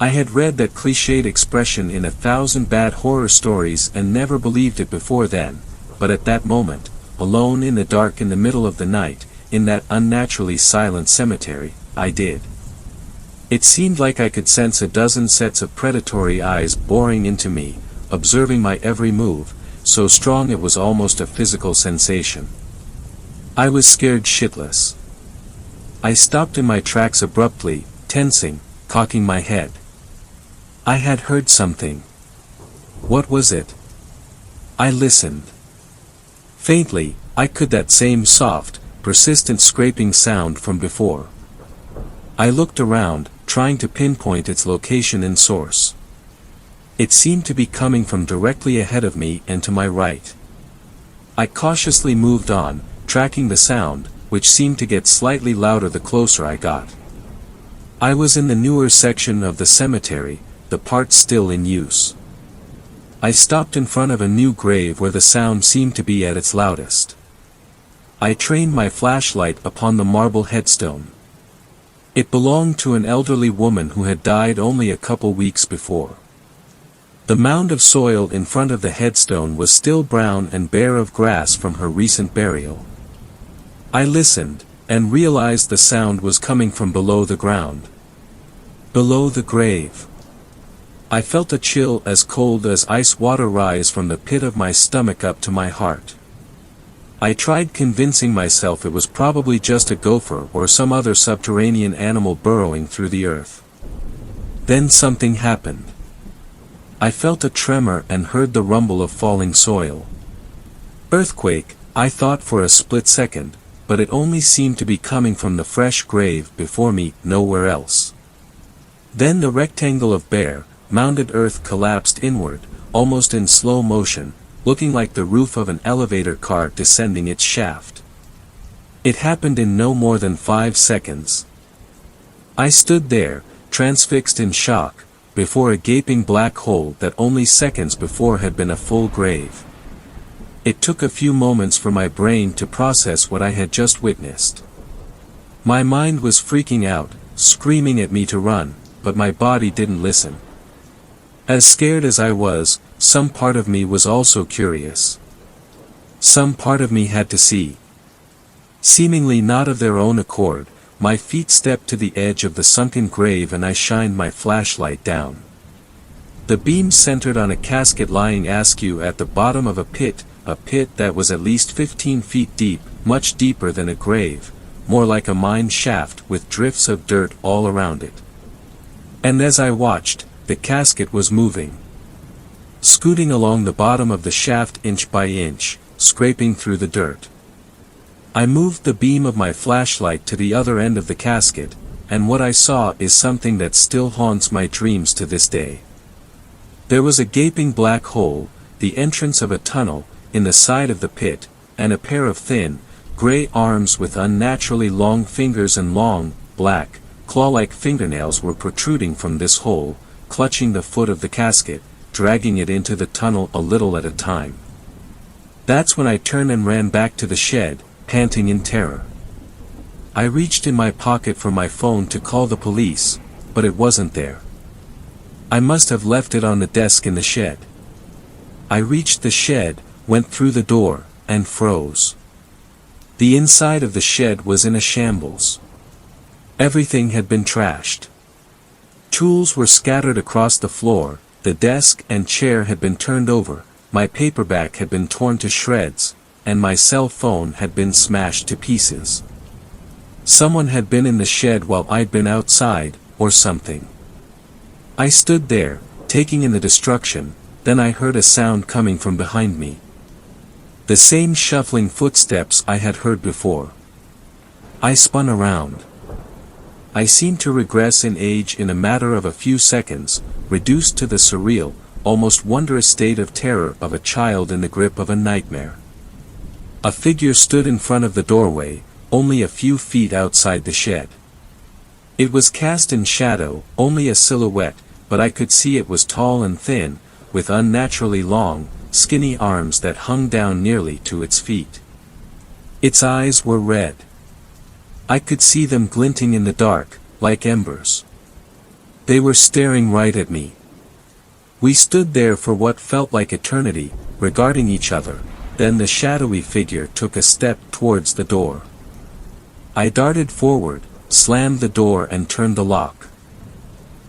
I had read that cliched expression in 1,000 bad horror stories and never believed it before then, but at that moment, alone in the dark in the middle of the night, in that unnaturally silent cemetery, I did. It seemed like I could sense a dozen sets of predatory eyes boring into me, observing my every move, so strong it was almost a physical sensation. I was scared shitless. I stopped in my tracks abruptly, tensing, cocking my head. I had heard something. What was it? I listened. Faintly, I could that same soft, persistent scraping sound from before. I looked around, trying to pinpoint its location and source. It seemed to be coming from directly ahead of me and to my right. I cautiously moved on, tracking the sound, which seemed to get slightly louder the closer I got. I was in the newer section of the cemetery, the part still in use. I stopped in front of a new grave where the sound seemed to be at its loudest. I trained my flashlight upon the marble headstone. It belonged to an elderly woman who had died only a couple weeks before. The mound of soil in front of the headstone was still brown and bare of grass from her recent burial. I listened, and realized the sound was coming from below the ground. Below the grave. I felt a chill as cold as ice water rise from the pit of my stomach up to my heart. I tried convincing myself it was probably just a gopher or some other subterranean animal burrowing through the earth. Then something happened. I felt a tremor and heard the rumble of falling soil. Earthquake, I thought for a split second, but it only seemed to be coming from the fresh grave before me, nowhere else. Then the rectangle of bare, mounded earth collapsed inward, almost in slow motion, looking like the roof of an elevator car descending its shaft. It happened in no more than 5 seconds. I stood there, transfixed in shock, before a gaping black hole that only seconds before had been a full grave. It took a few moments for my brain to process what I had just witnessed. My mind was freaking out, screaming at me to run, but my body didn't listen. As scared as I was, some part of me was also curious. Some part of me had to see. Seemingly not of their own accord, my feet stepped to the edge of the sunken grave and I shined my flashlight down. The beam centered on a casket lying askew at the bottom of a pit that was at least 15 feet deep, much deeper than a grave, more like a mine shaft with drifts of dirt all around it. And as I watched, the casket was moving. Scooting along the bottom of the shaft inch by inch, scraping through the dirt. I moved the beam of my flashlight to the other end of the casket, and what I saw is something that still haunts my dreams to this day. There was a gaping black hole, the entrance of a tunnel, in the side of the pit, and a pair of thin, gray arms with unnaturally long fingers and long, black, claw-like fingernails were protruding from this hole, clutching the foot of the casket, dragging it into the tunnel a little at a time. That's when I turned and ran back to the shed, panting in terror. I reached in my pocket for my phone to call the police, but it wasn't there. I must have left it on the desk in the shed. I reached the shed, went through the door, and froze. The inside of the shed was in a shambles. Everything had been trashed. Tools were scattered across the floor, the desk and chair had been turned over, my paperback had been torn to shreds, and my cell phone had been smashed to pieces. Someone had been in the shed while I'd been outside, or something. I stood there, taking in the destruction, then I heard a sound coming from behind me. The same shuffling footsteps I had heard before. I spun around. I seemed to regress in age in a matter of a few seconds, reduced to the surreal, almost wondrous state of terror of a child in the grip of a nightmare. A figure stood in front of the doorway, only a few feet outside the shed. It was cast in shadow, only a silhouette, but I could see it was tall and thin, with unnaturally long, skinny arms that hung down nearly to its feet. Its eyes were red. I could see them glinting in the dark, like embers. They were staring right at me. We stood there for what felt like eternity, regarding each other, then the shadowy figure took a step towards the door. I darted forward, slammed the door and turned the lock.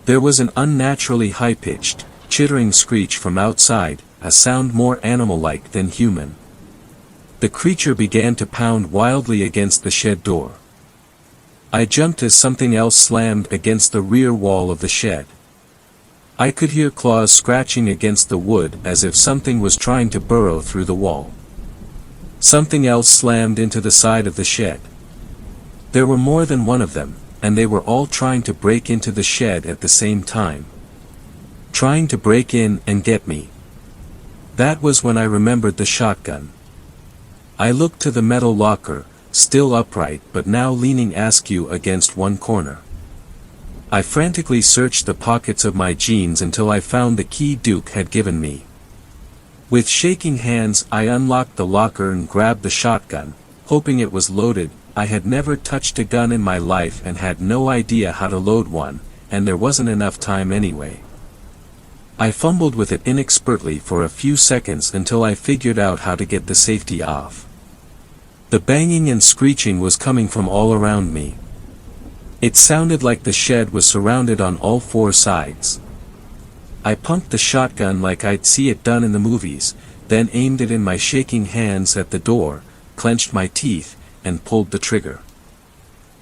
There was an unnaturally high-pitched, chittering screech from outside, a sound more animal-like than human. The creature began to pound wildly against the shed door. I jumped as something else slammed against the rear wall of the shed. I could hear claws scratching against the wood as if something was trying to burrow through the wall. Something else slammed into the side of the shed. There were more than one of them, and they were all trying to break into the shed at the same time. Trying to break in and get me. That was when I remembered the shotgun. I looked to the metal locker, still upright but now leaning askew against one corner. I frantically searched the pockets of my jeans until I found the key Duke had given me. With shaking hands I unlocked the locker and grabbed the shotgun, hoping it was loaded. I had never touched a gun in my life and had no idea how to load one, and there wasn't enough time anyway. I fumbled with it inexpertly for a few seconds until I figured out how to get the safety off. The banging and screeching was coming from all around me. It sounded like the shed was surrounded on all four sides. I pumped the shotgun like I'd see it done in the movies, then aimed it in my shaking hands at the door, clenched my teeth, and pulled the trigger.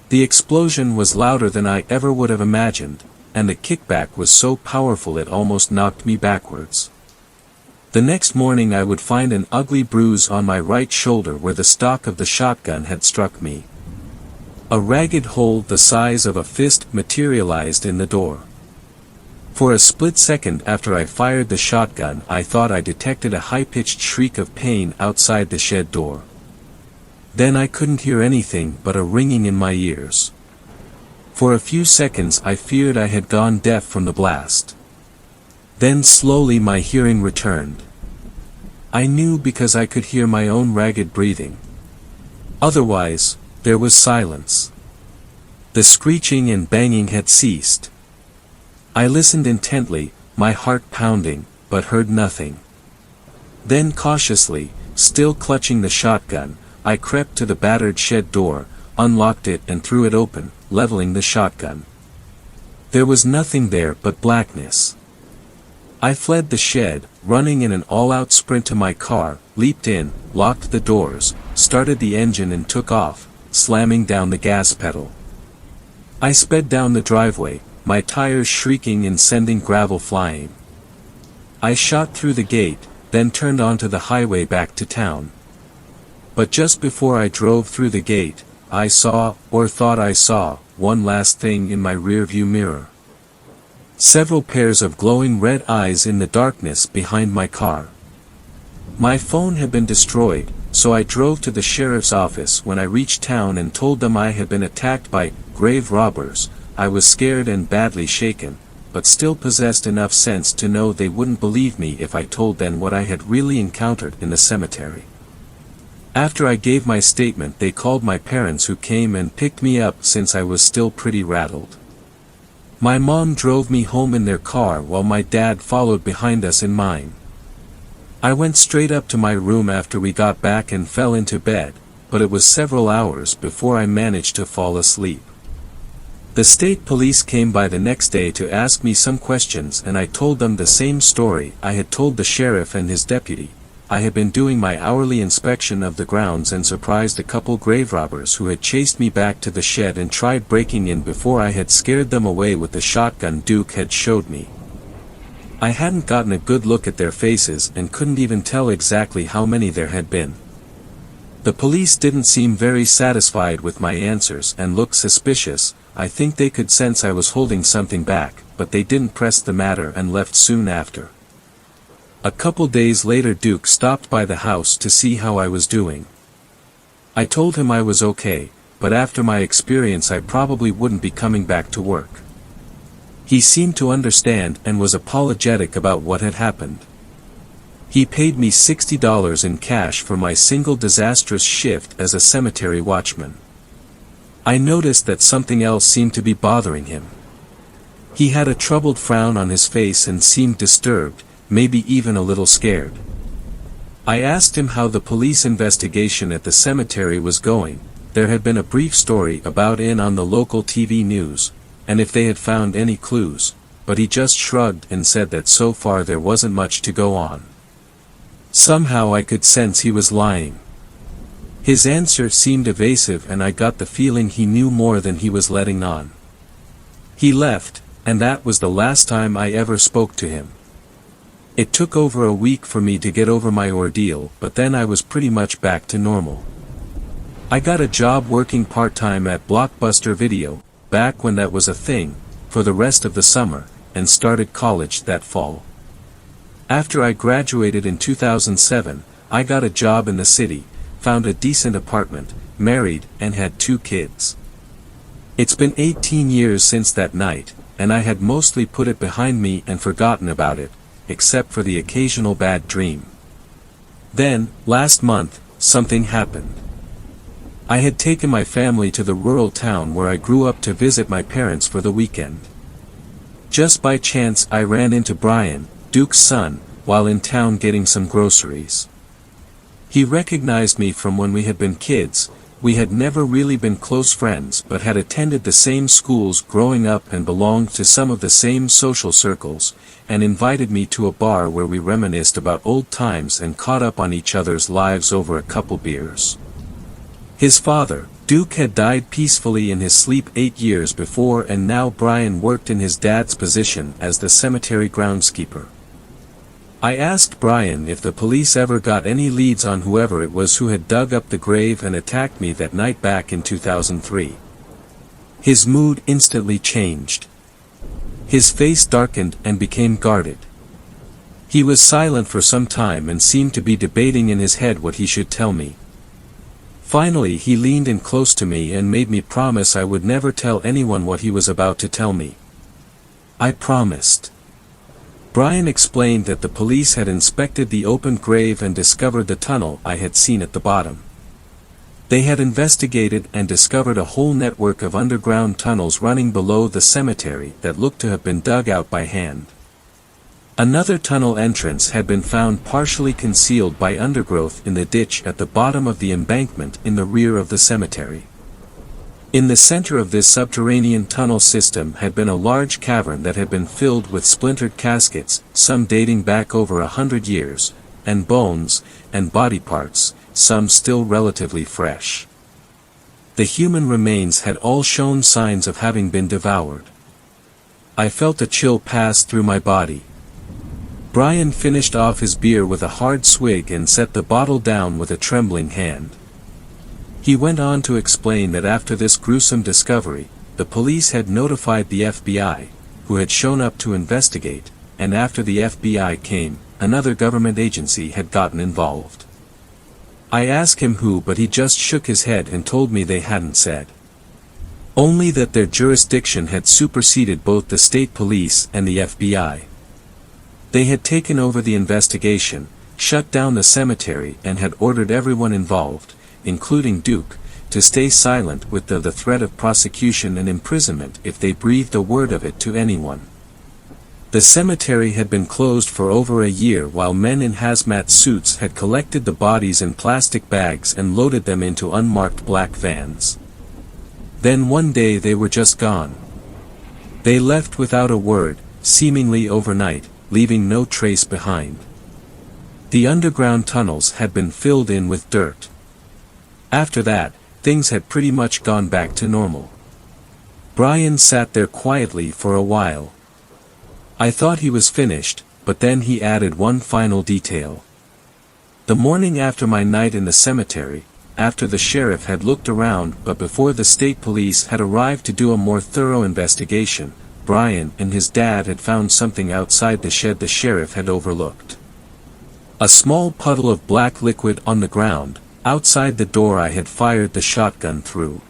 The explosion was louder than I ever would have imagined, and the kickback was so powerful it almost knocked me backwards. The next morning I would find an ugly bruise on my right shoulder where the stock of the shotgun had struck me. A ragged hole the size of a fist materialized in the door. For a split second after I fired the shotgun I thought I detected a high-pitched shriek of pain outside the shed door. Then I couldn't hear anything but a ringing in my ears. For a few seconds I feared I had gone deaf from the blast. Then slowly my hearing returned. I knew because I could hear my own ragged breathing. Otherwise, there was silence. The screeching and banging had ceased. I listened intently, my heart pounding, but heard nothing. Then cautiously, still clutching the shotgun, I crept to the battered shed door, unlocked it and threw it open, leveling the shotgun. There was nothing there but blackness. I fled the shed, running in an all-out sprint to my car, leaped in, locked the doors, started the engine and took off, slamming down the gas pedal. I sped down the driveway, my tires shrieking and sending gravel flying. I shot through the gate, then turned onto the highway back to town. But just before I drove through the gate, I saw, or thought I saw, one last thing in my rearview mirror. Several pairs of glowing red eyes in the darkness behind my car. My phone had been destroyed, so I drove to the sheriff's office. When I reached town and told them I had been attacked by grave robbers, I was scared and badly shaken, but still possessed enough sense to know they wouldn't believe me if I told them what I had really encountered in the cemetery. After I gave my statement, they called my parents, who came and picked me up since I was still pretty rattled. My mom drove me home in their car while my dad followed behind us in mine. I went straight up to my room after we got back and fell into bed, but it was several hours before I managed to fall asleep. The state police came by the next day to ask me some questions, and I told them the same story I had told the sheriff and his deputy. I had been doing my hourly inspection of the grounds and surprised a couple grave robbers who had chased me back to the shed and tried breaking in before I had scared them away with the shotgun Duke had showed me. I hadn't gotten a good look at their faces and couldn't even tell exactly how many there had been. The police didn't seem very satisfied with my answers and looked suspicious. I think they could sense I was holding something back, but they didn't press the matter and left soon after. A couple days later, Duke stopped by the house to see how I was doing. I told him I was okay, but after my experience I probably wouldn't be coming back to work. He seemed to understand and was apologetic about what had happened. He paid me $60 in cash for my single disastrous shift as a cemetery watchman. I noticed that something else seemed to be bothering him. He had a troubled frown on his face and seemed disturbed, maybe even a little scared. I asked him how the police investigation at the cemetery was going. There had been a brief story about it on the local TV news, and if they had found any clues, but he just shrugged and said that so far there wasn't much to go on. Somehow I could sense he was lying. His answer seemed evasive, and I got the feeling he knew more than he was letting on. He left, and that was the last time I ever spoke to him. It took over a week for me to get over my ordeal, but then I was pretty much back to normal. I got a job working part-time at Blockbuster Video, back when that was a thing, for the rest of the summer, and started college that fall. After I graduated in 2007, I got a job in the city, found a decent apartment, married, and had 2 kids. It's been 18 years since that night, and I had mostly put it behind me and forgotten about it, except for the occasional bad dream. Then, last month, something happened. I had taken my family to the rural town where I grew up to visit my parents for the weekend. Just by chance I ran into Brian, Duke's son, while in town getting some groceries. He recognized me from when we had been kids. We had never really been close friends, but had attended the same schools growing up and belonged to some of the same social circles, and invited me to a bar where we reminisced about old times and caught up on each other's lives over a couple beers. His father, Duke, had died peacefully in his sleep 8 years before, and now Brian worked in his dad's position as the cemetery groundskeeper. I asked Brian if the police ever got any leads on whoever it was who had dug up the grave and attacked me that night back in 2003. His mood instantly changed. His face darkened and became guarded. He was silent for some time and seemed to be debating in his head what he should tell me. Finally he leaned in close to me and made me promise I would never tell anyone what he was about to tell me. I promised. Brian explained that the police had inspected the open grave and discovered the tunnel I had seen at the bottom. They had investigated and discovered a whole network of underground tunnels running below the cemetery that looked to have been dug out by hand. Another tunnel entrance had been found partially concealed by undergrowth in the ditch at the bottom of the embankment in the rear of the cemetery. In the center of this subterranean tunnel system had been a large cavern that had been filled with splintered caskets, some dating back over 100 years, and bones, and body parts, some still relatively fresh. The human remains had all shown signs of having been devoured. I felt a chill pass through my body. Brian finished off his beer with a hard swig and set the bottle down with a trembling hand. He went on to explain that after this gruesome discovery, the police had notified the FBI, who had shown up to investigate, and after the FBI came, another government agency had gotten involved. I asked him who, but he just shook his head and told me they hadn't said. Only that their jurisdiction had superseded both the state police and the FBI. They had taken over the investigation, shut down the cemetery, and had ordered everyone involved, including Duke, to stay silent with the threat of prosecution and imprisonment if they breathed a word of it to anyone. The cemetery had been closed for over a year while men in hazmat suits had collected the bodies in plastic bags and loaded them into unmarked black vans. Then one day they were just gone. They left without a word, seemingly overnight, leaving no trace behind. The underground tunnels had been filled in with dirt. After that, things had pretty much gone back to normal. Brian sat there quietly for a while. I thought he was finished, but then he added one final detail. The morning after my night in the cemetery, after the sheriff had looked around but before the state police had arrived to do a more thorough investigation, Brian and his dad had found something outside the shed the sheriff had overlooked. A small puddle of black liquid on the ground, outside the door I had fired the shotgun through.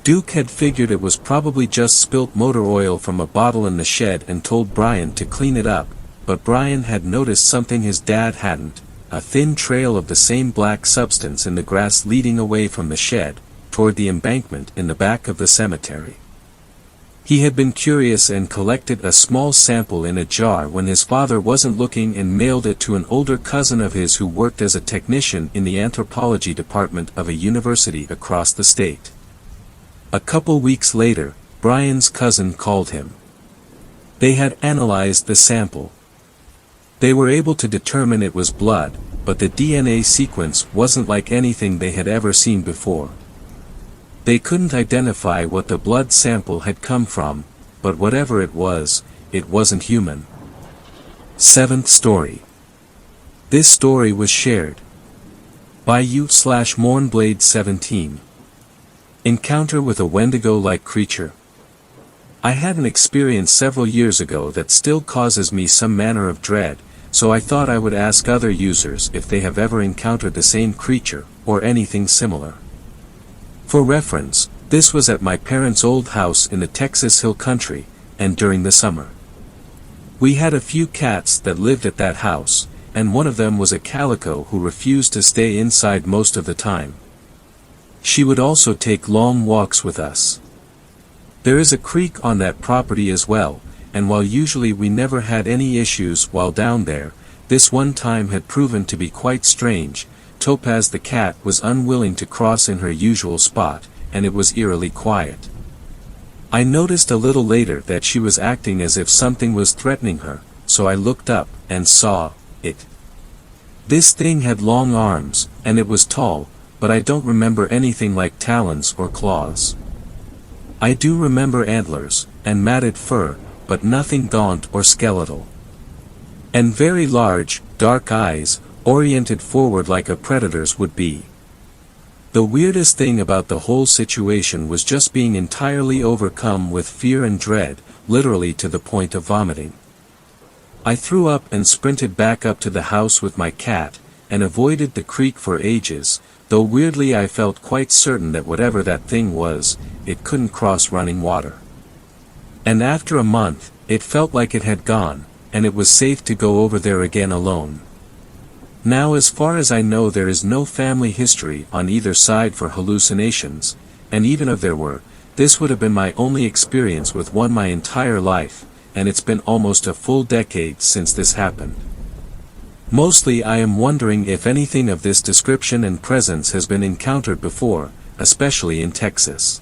Duke had figured it was probably just spilt motor oil from a bottle in the shed and told Brian to clean it up, but Brian had noticed something his dad hadn't, a thin trail of the same black substance in the grass leading away from the shed, toward the embankment in the back of the cemetery. He had been curious and collected a small sample in a jar when his father wasn't looking and mailed it to an older cousin of his who worked as a technician in the anthropology department of a university across the state. A couple weeks later, Brian's cousin called him. They had analyzed the sample. They were able to determine it was blood, but the DNA sequence wasn't like anything they had ever seen before. They couldn't identify what the blood sample had come from, but whatever it wasn't human. 7th story. This story was shared by you/Mournblade17. Encounter with a Wendigo-like creature. I had an experience several years ago that still causes me some manner of dread, so I thought I would ask other users if they have ever encountered the same creature, or anything similar. For reference, this was at my parents' old house in the Texas Hill Country, and during the summer. We had a few cats that lived at that house, and one of them was a calico who refused to stay inside most of the time. She would also take long walks with us. There is a creek on that property as well, and while usually we never had any issues while down there, this one time had proven to be quite strange. Topaz the cat was unwilling to cross in her usual spot, and it was eerily quiet. I noticed a little later that she was acting as if something was threatening her, so I looked up, and saw it. This thing had long arms, and it was tall, but I don't remember anything like talons or claws. I do remember antlers, and matted fur, but nothing gaunt or skeletal. And very large, dark eyes, oriented forward like a predator's would be. The weirdest thing about the whole situation was just being entirely overcome with fear and dread, literally to the point of vomiting. I threw up and sprinted back up to the house with my cat, and avoided the creek for ages, though weirdly I felt quite certain that whatever that thing was, it couldn't cross running water. And after a month, it felt like it had gone, and it was safe to go over there again alone. Now as far as I know there is no family history on either side for hallucinations, and even if there were, this would have been my only experience with one my entire life, and it's been almost a full decade since this happened. Mostly I am wondering if anything of this description and presence has been encountered before, especially in Texas.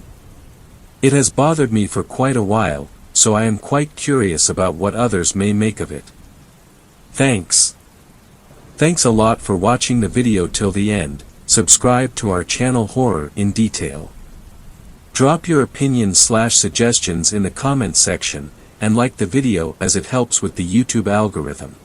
It has bothered me for quite a while, so I am quite curious about what others may make of it. Thanks. Thanks a lot for watching the video till the end. Subscribe to our channel Horror in Detail. Drop your opinions/suggestions in the comment section, and like the video as it helps with the YouTube algorithm.